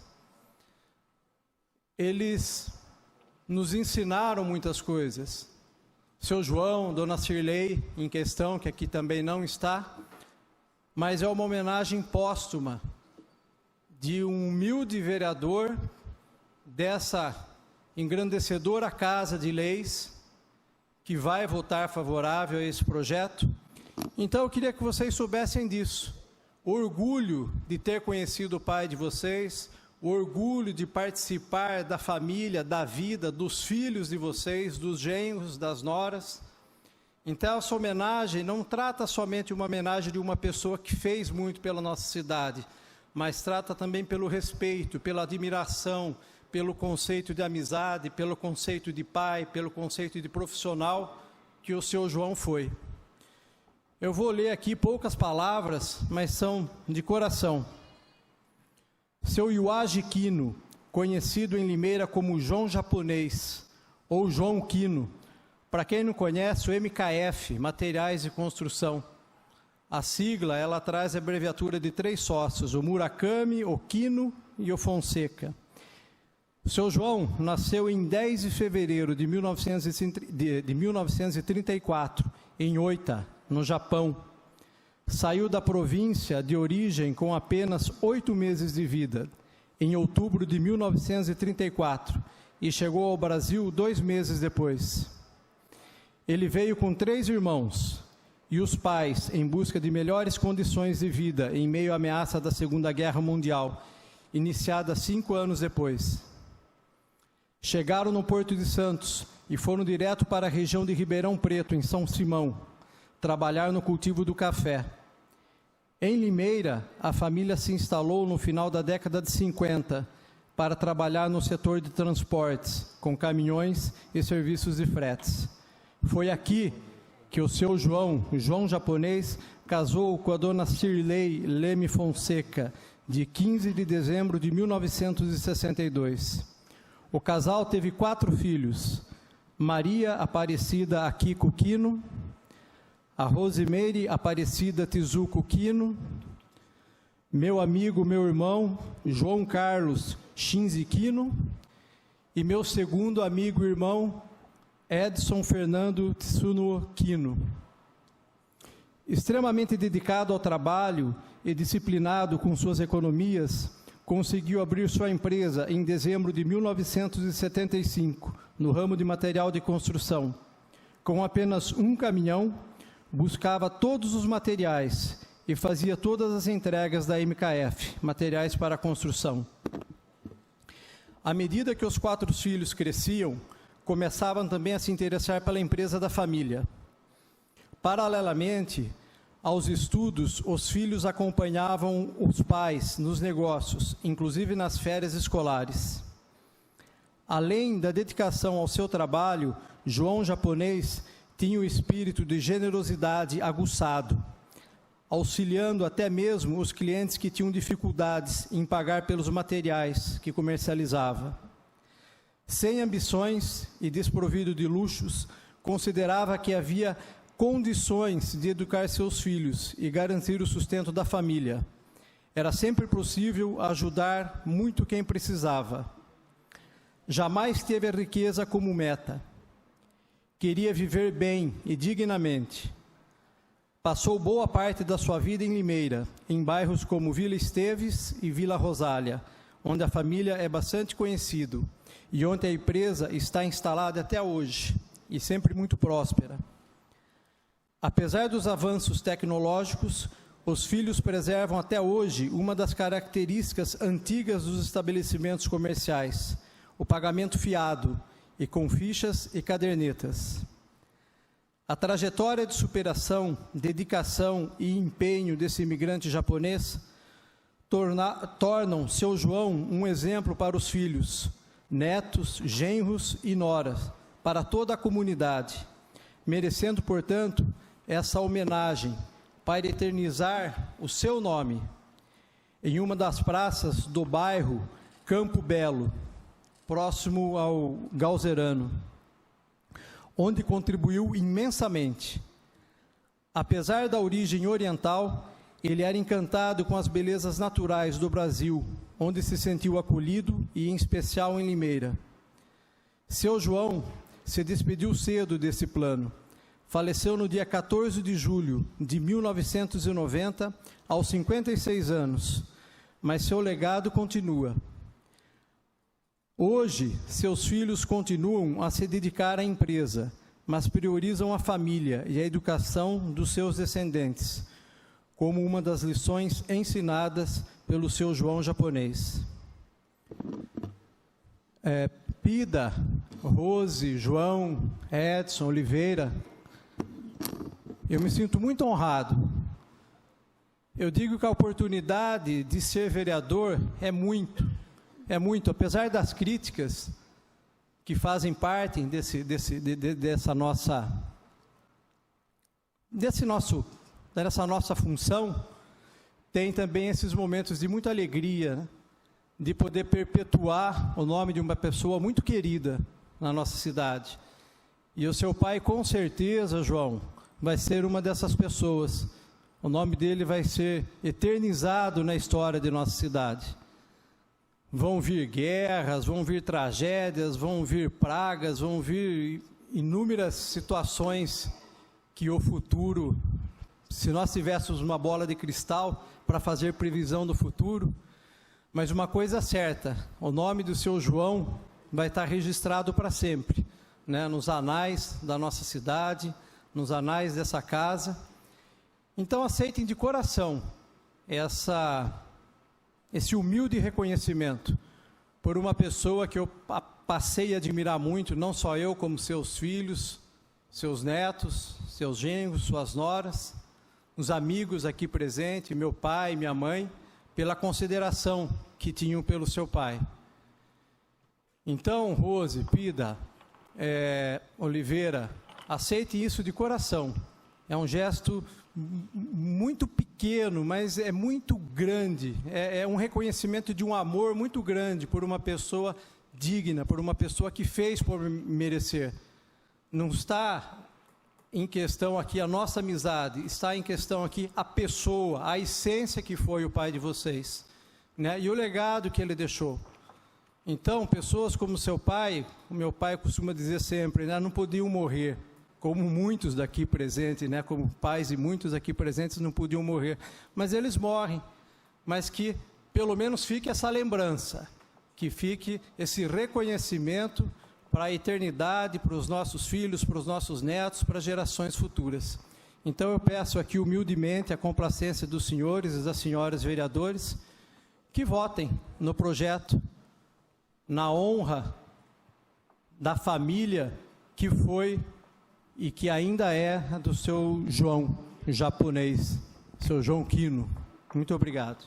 Eles nos ensinaram muitas coisas. Seu João, Dona Cirlei, em questão, que aqui também não está, mas é uma homenagem póstuma de um humilde vereador dessa engrandecedora Casa de Leis, que vai votar favorável a esse projeto. Então, eu queria que vocês soubessem disso. O orgulho de ter conhecido o pai de vocês, o orgulho de participar da família, da vida, dos filhos de vocês, dos genros, das noras. Então, essa homenagem não trata somente uma homenagem de uma pessoa que fez muito pela nossa cidade, mas trata também pelo respeito, pela admiração, pelo conceito de amizade, pelo conceito de pai, pelo conceito de profissional que o seu João foi. Eu vou ler aqui poucas palavras, mas são de coração. Seu Iwaj Quino, conhecido em Limeira como João Japonês, ou João Quino, para quem não conhece, o MKF, Materiais de Construção. A sigla, ela traz a abreviatura de 3 sócios, o Murakami, o Quino e o Fonseca. O seu João nasceu em 10 de fevereiro de 1934, em Oita, no Japão. Saiu da província de origem com apenas 8 meses de vida, em outubro de 1934, e chegou ao Brasil 2 meses depois. Ele veio com 3 irmãos, e os pais em busca de melhores condições de vida em meio à ameaça da Segunda Guerra Mundial, iniciada 5 anos depois. Chegaram no Porto de Santos e foram direto para a região de Ribeirão Preto, em São Simão, trabalhar no cultivo do café. Em Limeira, a família se instalou no final da década de 50 para trabalhar no setor de transportes, com caminhões e serviços de fretes. Foi aqui que o seu João, o João japonês, casou com a dona Cirlei Leme Fonseca, de 15 de dezembro de 1962. O casal teve 4 filhos: Maria Aparecida Akiko Quino, a Rosimeire Aparecida Tizuco Quino, meu amigo, meu irmão, João Carlos Shinzi Quino, e meu segundo amigo e irmão, Edson Fernando Tsuno Quino. Extremamente dedicado ao trabalho e disciplinado com suas economias, conseguiu abrir sua empresa em dezembro de 1975, no ramo de material de construção. Com apenas um caminhão, buscava todos os materiais e fazia todas as entregas da MKF, materiais para construção. À medida que os 4 filhos cresciam, começavam também a se interessar pela empresa da família. Paralelamente aos estudos, os filhos acompanhavam os pais nos negócios, inclusive nas férias escolares. Além da dedicação ao seu trabalho, João japonês tinha o espírito de generosidade aguçado, auxiliando até mesmo os clientes que tinham dificuldades em pagar pelos materiais que comercializava. Sem ambições e desprovido de luxos, considerava que havia condições de educar seus filhos e garantir o sustento da família. Era sempre possível ajudar muito quem precisava. Jamais teve a riqueza como meta. Queria viver bem e dignamente. Passou boa parte da sua vida em Limeira, em bairros como Vila Esteves e Vila Rosália, onde a família é bastante conhecido e onde a empresa está instalada até hoje e sempre muito próspera. Apesar dos avanços tecnológicos, os filhos preservam até hoje uma das características antigas dos estabelecimentos comerciais: o pagamento fiado e com fichas e cadernetas. A trajetória de superação, dedicação e empenho desse imigrante japonês tornam seu João um exemplo para os filhos, netos, genros e noras, para toda a comunidade, merecendo, portanto, essa homenagem para eternizar o seu nome em uma das praças do bairro Campo Belo, próximo ao Galzerano, onde contribuiu imensamente. Apesar da origem oriental, ele era encantado com as belezas naturais do Brasil, onde se sentiu acolhido e, em especial, em Limeira. Seu João se despediu cedo desse plano. Faleceu no dia 14 de julho de 1990, aos 56 anos, mas seu legado continua. Hoje, seus filhos continuam a se dedicar à empresa, mas priorizam a família e a educação dos seus descendentes, como uma das lições ensinadas pelo seu João japonês. Pida, Rose, João, Edson, Oliveira, eu me sinto muito honrado. Eu digo que a oportunidade de ser vereador é muito, apesar das críticas que fazem parte dessa nossa função, tem também esses momentos de muita alegria, né? De poder perpetuar o nome de uma pessoa muito querida na nossa cidade. E o seu pai, com certeza, João, vai ser uma dessas pessoas. O nome dele vai ser eternizado na história de nossa cidade. Vão vir guerras, vão vir tragédias, vão vir pragas, vão vir inúmeras situações que o futuro, se nós tivéssemos uma bola de cristal para fazer previsão do futuro, mas uma coisa é certa, o nome do seu João vai estar registrado para sempre, né, nos anais da nossa cidade, nos anais dessa casa, Então, aceitem de coração esse humilde reconhecimento por uma pessoa que eu passei a admirar muito, não só eu, como seus filhos, seus netos, seus genros, suas noras, os amigos aqui presentes, meu pai, minha mãe, pela consideração que tinham pelo seu pai. Então, Rose, Pida, Oliveira, aceite isso de coração. É um gesto muito pequeno, mas é muito grande. É um reconhecimento de um amor muito grande por uma pessoa digna, por uma pessoa que fez por merecer. Não está em questão aqui a nossa amizade, está em questão aqui a pessoa, a essência que foi o pai de vocês, né? E o legado que ele deixou. Então, pessoas como seu pai, o meu pai costuma dizer sempre, né, não podiam morrer, como muitos daqui presentes, né, como pais e muitos aqui presentes não podiam morrer, mas eles morrem, mas que pelo menos fique essa lembrança, que fique esse reconhecimento para a eternidade, para os nossos filhos, para os nossos netos, para gerações futuras. Então eu peço aqui humildemente a complacência dos senhores e das senhoras vereadores que votem no projeto, na honra da família que foi e que ainda é do seu João japonês, seu João Quino. Muito obrigado.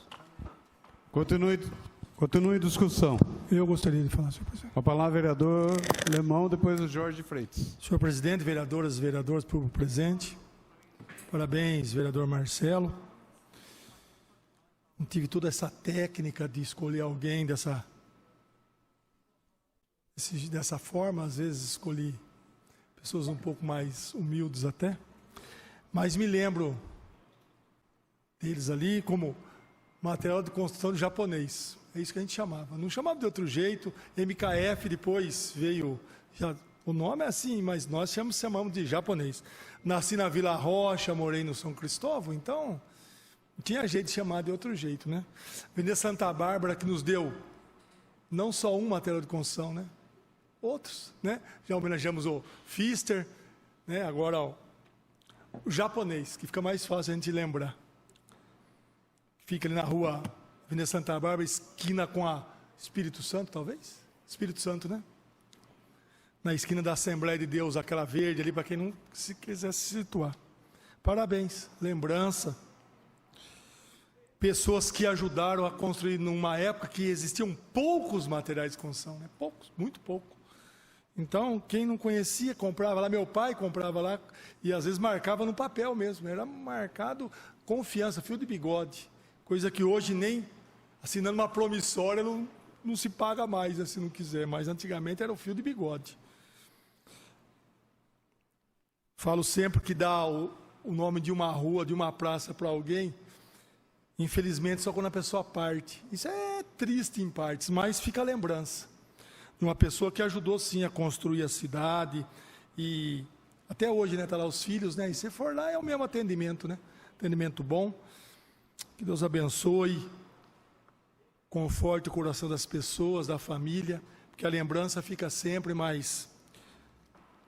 Continue a discussão. Eu gostaria de falar, senhor presidente. A palavra, vereador Lemão, depois o Jorge Freitas. Senhor presidente, vereadoras e vereadores, público presente. Parabéns, vereador Marcelo. Não tive toda essa técnica de escolher alguém dessa forma. Às vezes escolhi pessoas um pouco mais humildes até. Mas me lembro deles ali como material de construção de japonês. É isso que a gente chamava. Não chamava de outro jeito. MKF depois veio... o nome é assim, mas nós chamamos de japonês. Nasci na Vila Rocha, morei no São Cristóvão, então não tinha jeito de chamar de outro jeito, né? Avenida Santa Bárbara, que nos deu não só um material de construção, né? Outros, né? Já homenageamos o Pfister, né? Agora o japonês, que fica mais fácil a gente lembrar. Fica ali na rua Avenida Santa Bárbara, esquina com a Espírito Santo, talvez? Espírito Santo, né? Na esquina da Assembleia de Deus, aquela verde ali, para quem não se quiser se situar. Parabéns, lembrança. Pessoas que ajudaram a construir numa época que existiam poucos materiais de construção, né? Poucos, muito pouco. Então, quem não conhecia, comprava lá, meu pai comprava lá, e às vezes marcava no papel mesmo, era marcado confiança, fio de bigode, coisa que hoje nem, assinando uma promissória, não se paga mais, né, se não quiser, mas antigamente era o fio de bigode. Falo sempre que dá o nome de uma rua, de uma praça para alguém, infelizmente só quando a pessoa parte. Isso é triste em partes, mas fica a lembrança de uma pessoa que ajudou sim a construir a cidade, e até hoje, né, tá lá os filhos, né, e se for lá é o mesmo atendimento, né, atendimento bom. Que Deus abençoe, conforte o coração das pessoas, da família, porque a lembrança fica sempre mais...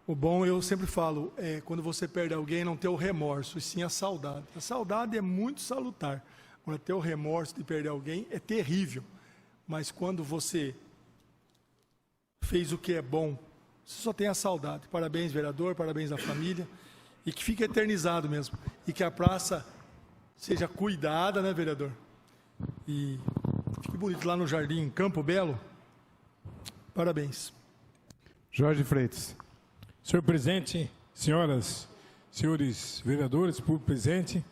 O bom, eu sempre falo, quando você perde alguém, não ter o remorso, e sim a saudade. A saudade é muito salutar. Agora, ter o remorso de perder alguém é terrível. Mas quando você fez o que é bom, você só tem a saudade. Parabéns, vereador, parabéns à família. E que fique eternizado mesmo. E que a praça seja cuidada, né, vereador? E fique bonito lá no jardim Campo Belo. Parabéns. Jorge Freitas. Senhor presidente, senhoras, senhores vereadores, público presente,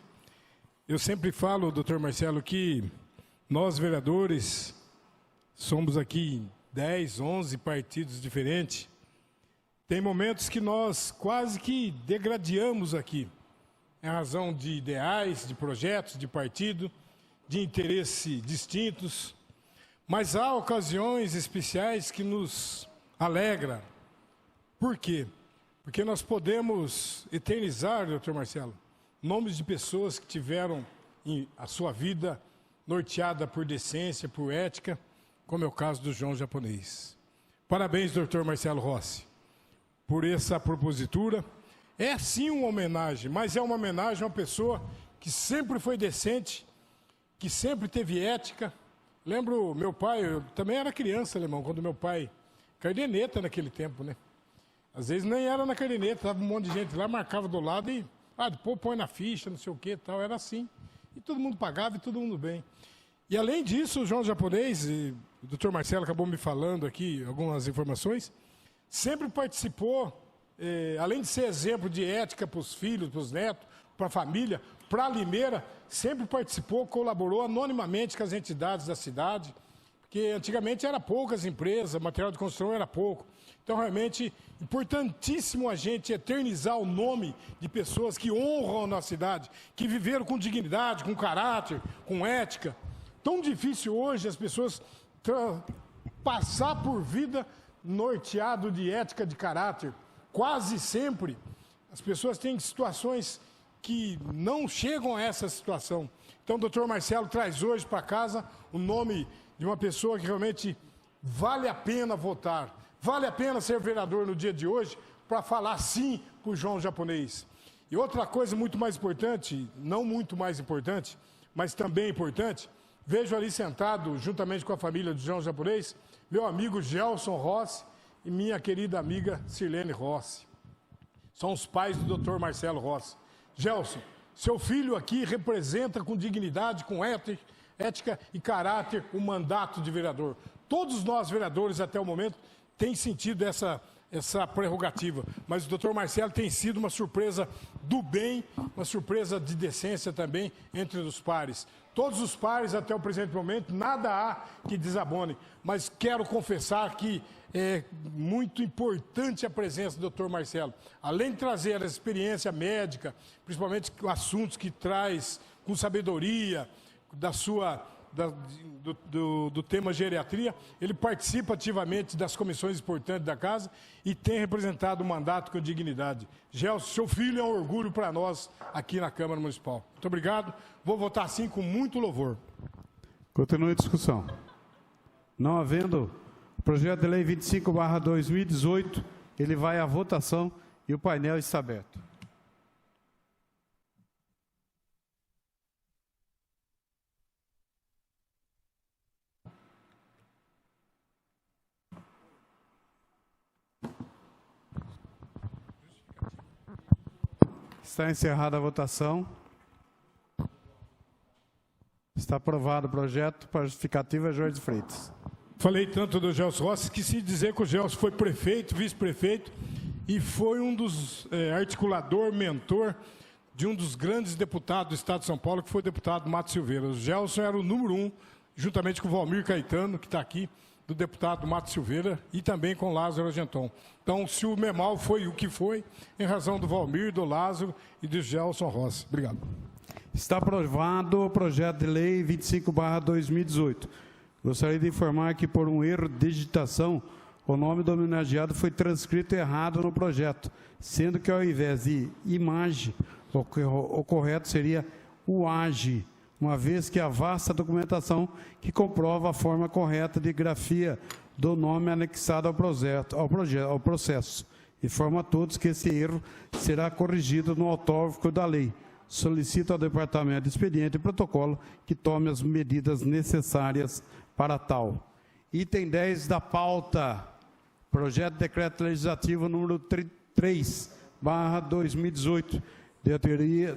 eu sempre falo, doutor Marcelo, que nós vereadores somos aqui 10, 11 partidos diferentes. Tem momentos que nós quase que degradamos aqui, em razão de ideais, de projetos, de partido, de interesses distintos, mas há ocasiões especiais que nos alegram. Por quê? Porque nós podemos eternizar, doutor Marcelo, nomes de pessoas que tiveram a sua vida norteada por decência, por ética, como é o caso do João japonês. Parabéns, doutor Marcelo Rossi, por essa propositura. É sim uma homenagem, mas é uma homenagem a uma pessoa que sempre foi decente, que sempre teve ética. Lembro meu pai, eu também era criança, alemão, quando meu pai, caderneta naquele tempo, né? Às vezes nem era na caderneta, tava um monte de gente lá, marcava do lado e, depois põe na ficha, não sei o que tal, era assim. E todo mundo pagava e todo mundo bem. E além disso, o João Japonês, e o doutor Marcelo acabou me falando aqui algumas informações, sempre participou, além de ser exemplo de ética para os filhos, para os netos, para a família, para a Limeira, sempre participou, colaborou anonimamente com as entidades da cidade, porque antigamente era poucas empresas, material de construção era pouco. Então, realmente, importantíssimo a gente eternizar o nome de pessoas que honram a nossa cidade, que viveram com dignidade, com caráter, com ética. Tão difícil hoje as pessoas passar por vida norteado de ética, de caráter. Quase sempre as pessoas têm situações que não chegam a essa situação. Então, o doutor Marcelo traz hoje para casa o nome de uma pessoa que realmente vale a pena votar. Vale a pena ser vereador no dia de hoje para falar sim para o João Japonês. E outra coisa muito mais importante, não muito mais importante, mas também importante, vejo ali sentado, juntamente com a família do João Japonês, meu amigo Gelson Rossi e minha querida amiga Sirlene Rossi. São os pais do doutor Marcelo Rossi. Gelson, seu filho aqui representa com dignidade, com ética e caráter o mandato de vereador. Todos nós, vereadores, até o momento, têm sentido essa prerrogativa, mas o doutor Marcelo tem sido uma surpresa do bem, uma surpresa de decência também entre os pares. Todos os pares, até o presente momento, nada há que desabone, mas quero confessar que é muito importante a presença do doutor Marcelo. Além de trazer a experiência médica, principalmente assuntos que traz com sabedoria, do tema geriatria, ele participa ativamente das comissões importantes da casa e tem representado o mandato com dignidade. Gelson, seu filho é um orgulho para nós aqui na Câmara Municipal. Muito obrigado. Vou votar sim com muito louvor. Continue a discussão. Não havendo o projeto de lei 25/2018, ele vai à votação e o painel está aberto. Está encerrada a votação. Está aprovado o projeto. Para justificativa, Jorge de Freitas. Falei tanto do Gelson Rossi, esqueci de dizer que o Gelson foi prefeito, vice-prefeito e foi um dos articulador, mentor de um dos grandes deputados do Estado de São Paulo, que foi o deputado Mato Silveira. O Gelson era o número 1, juntamente com o Valmir Caetano, que está aqui, do deputado Mato Silveira, e também com Lázaro Argenton. Então, se o Memal foi o que foi, em razão do Valmir, do Lázaro e do Gelson Rossi. Obrigado. Está aprovado o projeto de lei 25/2018. Gostaria de informar que, por um erro de digitação, o nome do homenageado foi transcrito errado no projeto, sendo que, ao invés de imagem, o correto seria UAGE, uma vez que a vasta documentação que comprova a forma correta de grafia do nome anexado ao processo. Informo a todos que esse erro será corrigido no autógrafo da lei. Solicito ao Departamento de Expediente e Protocolo que tome as medidas necessárias para tal. Item 10 da pauta. Projeto de Decreto Legislativo número 3/2018,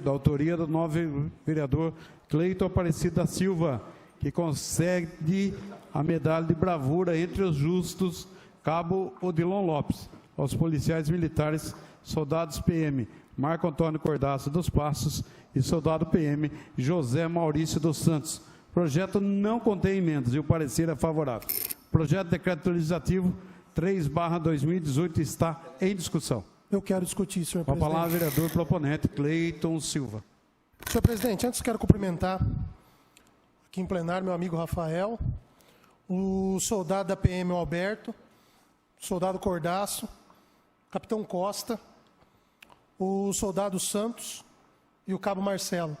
da autoria do novo vereador Cleiton Aparecido da Silva, que concede a medalha de bravura entre os justos Cabo Odilon Lopes, aos policiais militares, soldados PM Marco Antônio Cordaço dos Passos e soldado PM José Maurício dos Santos. O projeto não contém emendas e o parecer é favorável. Projeto de Decreto Legislativo 3/2018 está em discussão. Eu quero discutir, senhor Com a presidente. palavra, vereador proponente Cleiton Silva. Senhor presidente, antes quero cumprimentar aqui em plenário meu amigo Rafael, o soldado da PM Alberto, o soldado Cordaço, capitão Costa, o soldado Santos e o cabo Marcelo.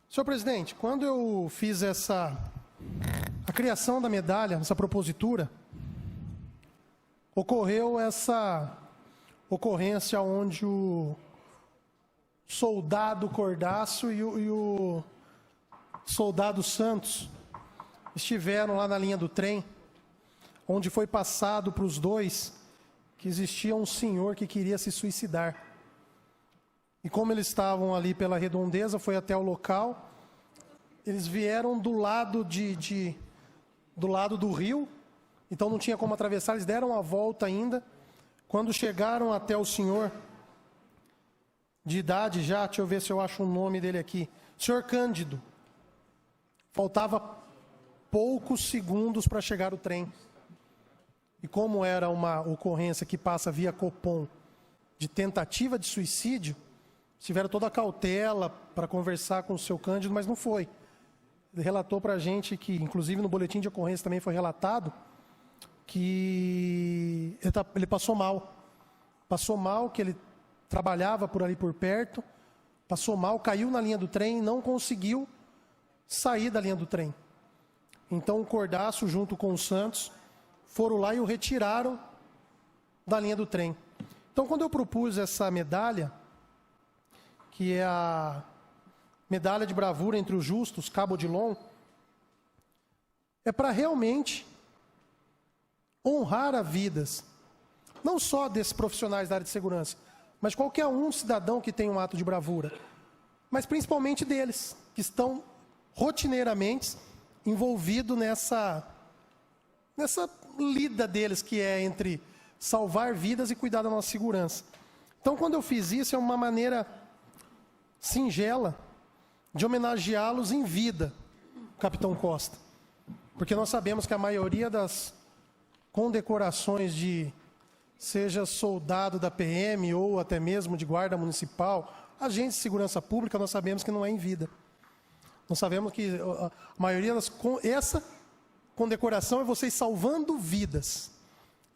Senhor presidente, quando eu fiz a criação da medalha, essa propositura, ocorreu essa ocorrência onde o soldado Cordaço e o soldado Santos estiveram lá na linha do trem, onde foi passado para os dois que existia um senhor que queria se suicidar. E como eles estavam ali pela redondeza, foi até o local, eles vieram do lado do lado do rio, então não tinha como atravessar, eles deram a volta ainda. Quando chegaram até o senhor de idade já, deixa eu ver se eu acho o nome dele aqui, senhor Cândido, faltava poucos segundos para chegar o trem. E como era uma ocorrência que passa via Copom de tentativa de suicídio, tiveram toda a cautela para conversar com o seu Cândido, mas não foi. Ele relatou para a gente que, inclusive no boletim de ocorrência também foi relatado, que ele passou mal. Passou mal, que ele trabalhava por ali por perto, passou mal, caiu na linha do trem e não conseguiu sair da linha do trem. Então o Cordaço, junto com o Santos, foram lá e o retiraram da linha do trem. Então, quando eu propus essa medalha, que é a medalha de bravura entre os justos, Cabo Odilon, é para realmente honrar as vidas, não só desses profissionais da área de segurança, mas qualquer um cidadão que tenha um ato de bravura, mas principalmente deles, que estão rotineiramente envolvidos nessa lida deles, que é entre salvar vidas e cuidar da nossa segurança. Então, quando eu fiz isso, é uma maneira singela de homenageá-los em vida, Capitão Costa. Porque nós sabemos que a maioria das condecorações seja soldado da PM ou até mesmo de guarda municipal, agentes de segurança pública, nós sabemos que não é em vida. Nós sabemos que a maioria essa condecoração é vocês salvando vidas.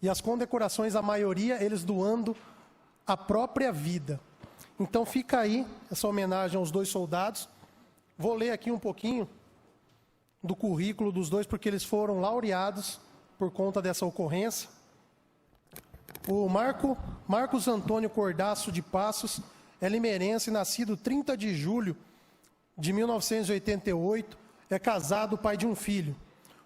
E as condecorações, a maioria, eles doando a própria vida. Então fica aí essa homenagem aos dois soldados. Vou ler aqui um pouquinho do currículo dos dois, porque eles foram laureados por conta dessa ocorrência. O Marcos Antônio Cordaço de Passos é limeirense, nascido 30 de julho de 1988, é casado, pai de um filho.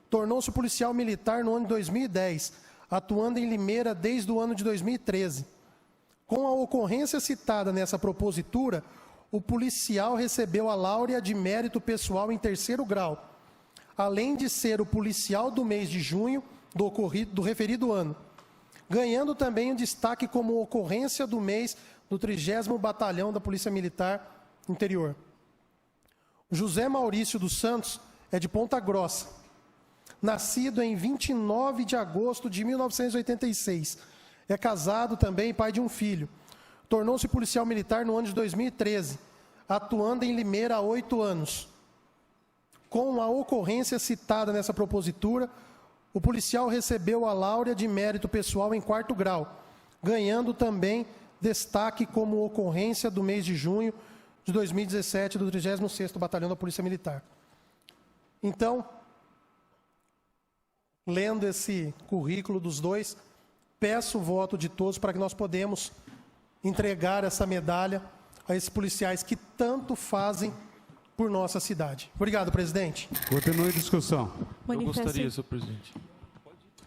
Tornou-se policial militar no ano de 2010, atuando em Limeira desde o ano de 2013. Com a ocorrência citada nessa propositura, o policial recebeu a Láurea de Mérito Pessoal em 3º grau, além de ser o policial do mês de junho do referido ano, ganhando também um destaque como ocorrência do mês do 30º Batalhão da Polícia Militar Interior. José Maurício dos Santos é de Ponta Grossa, nascido em 29 de agosto de 1986. É casado também, pai de um filho. Tornou-se policial militar no ano de 2013, atuando em Limeira há 8 anos. Com a ocorrência citada nessa propositura, o policial recebeu a Láurea de Mérito Pessoal em 4º grau, ganhando também destaque como ocorrência do mês de junho de 2017 do 36º Batalhão da Polícia Militar. Então, lendo esse currículo dos dois, peço o voto de todos para que nós podemos entregar essa medalha a esses policiais que tanto fazem por nossa cidade. Obrigado, presidente. Continue a discussão. Eu gostaria, senhor presidente.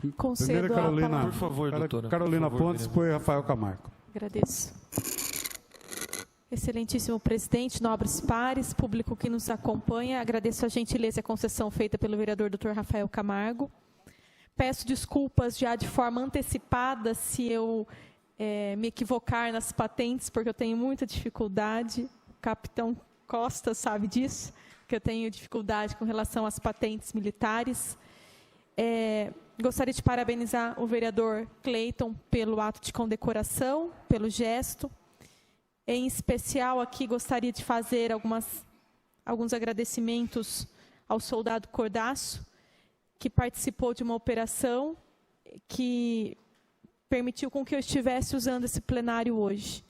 Primeiro, Carolina, por favor, doutora. Carolina por favor, Pontes, depois Rafael Camargo. Agradeço. Excelentíssimo presidente, nobres pares, público que nos acompanha, agradeço a gentileza e a concessão feita pelo vereador Dr. Rafael Camargo. Peço desculpas já de forma antecipada se eu me equivocar nas patentes, porque eu tenho muita dificuldade. O capitão Costa sabe disso, que eu tenho dificuldade com relação às patentes militares. Gostaria de parabenizar o vereador Cleiton pelo ato de condecoração, pelo gesto. Em especial, aqui gostaria de fazer alguns agradecimentos ao soldado Cordaço, que participou de uma operação que permitiu com que eu estivesse usando esse plenário hoje.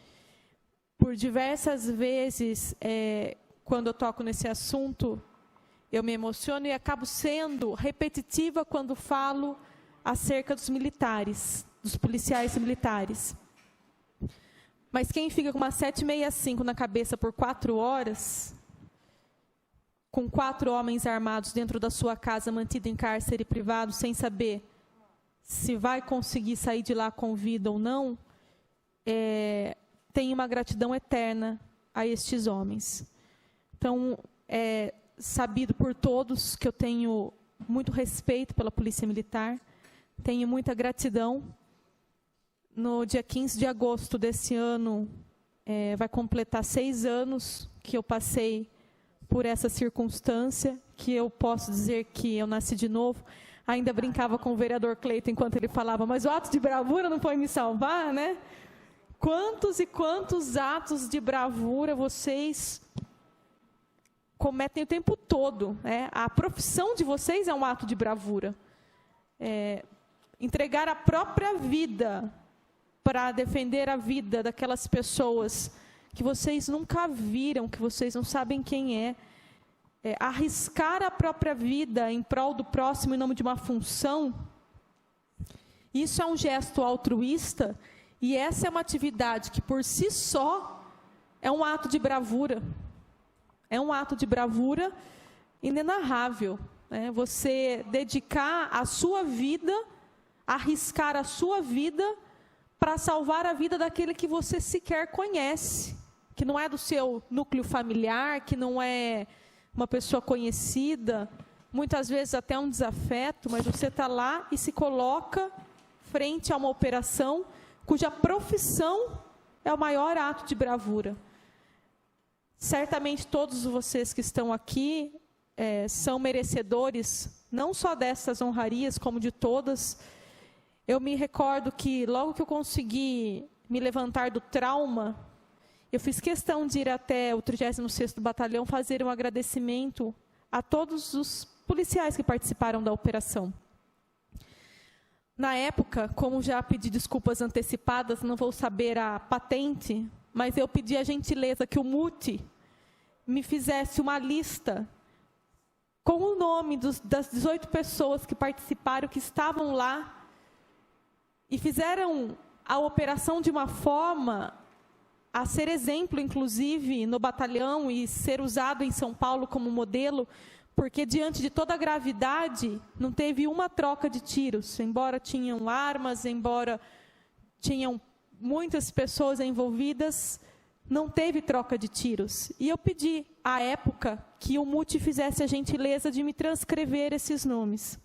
Por diversas vezes, quando eu toco nesse assunto, eu me emociono e acabo sendo repetitiva quando falo acerca dos militares, dos policiais militares. Mas quem fica com uma 765 na cabeça por 4 horas, com 4 homens armados dentro da sua casa, mantido em cárcere privado, sem saber se vai conseguir sair de lá com vida ou não, tem uma gratidão eterna a estes homens. Então, é sabido por todos que eu tenho muito respeito pela Polícia Militar, tenho muita gratidão. No dia 15 de agosto desse ano, vai completar 6 anos que eu passei por essa circunstância, que eu posso dizer que eu nasci de novo. Ainda brincava com o vereador Cleiton enquanto ele falava, mas o ato de bravura não foi me salvar, né? Quantos e quantos atos de bravura vocês cometem o tempo todo, né? A profissão de vocês é um ato de bravura. Entregar a própria vida para defender a vida daquelas pessoas que vocês nunca viram, que vocês não sabem quem é. Arriscar a própria vida em prol do próximo em nome de uma função, isso é um gesto altruísta, e essa é uma atividade que por si só é um ato de bravura. É um ato de bravura inenarrável, né? Você dedicar a sua vida, arriscar a sua vida para salvar a vida daquele que você sequer conhece, que não é do seu núcleo familiar, que não é uma pessoa conhecida, muitas vezes até um desafeto, mas você está lá e se coloca frente a uma operação cuja profissão é o maior ato de bravura. Certamente todos vocês que estão aqui são merecedores, não só dessas honrarias, como de todas. Eu me recordo que logo que eu consegui me levantar do trauma, eu fiz questão de ir até o 36º Batalhão fazer um agradecimento a todos os policiais que participaram da operação. Na época, como já pedi desculpas antecipadas, não vou saber a patente, mas eu pedi a gentileza que o MUTI me fizesse uma lista com o nome das 18 pessoas que participaram, que estavam lá, e fizeram a operação de uma forma a ser exemplo, inclusive, no batalhão e ser usado em São Paulo como modelo, porque diante de toda a gravidade, não teve uma troca de tiros, embora tinham armas, embora tinham muitas pessoas envolvidas, não teve troca de tiros. E eu pedi, à época, que o MUTI fizesse a gentileza de me transcrever esses nomes.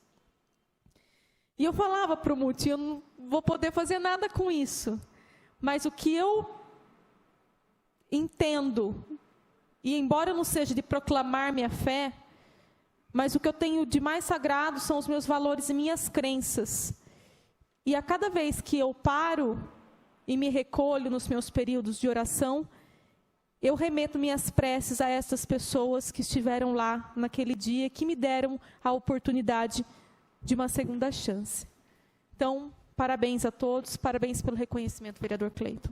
E eu falava para o MUTI, eu não vou poder fazer nada com isso, mas o que eu entendo, e embora eu não seja de proclamar minha fé, mas o que eu tenho de mais sagrado são os meus valores e minhas crenças. E a cada vez que eu paro e me recolho nos meus períodos de oração, eu remeto minhas preces a essas pessoas que estiveram lá naquele dia, que me deram a oportunidade de uma segunda chance. Então, parabéns a todos, parabéns pelo reconhecimento, vereador Cleiton.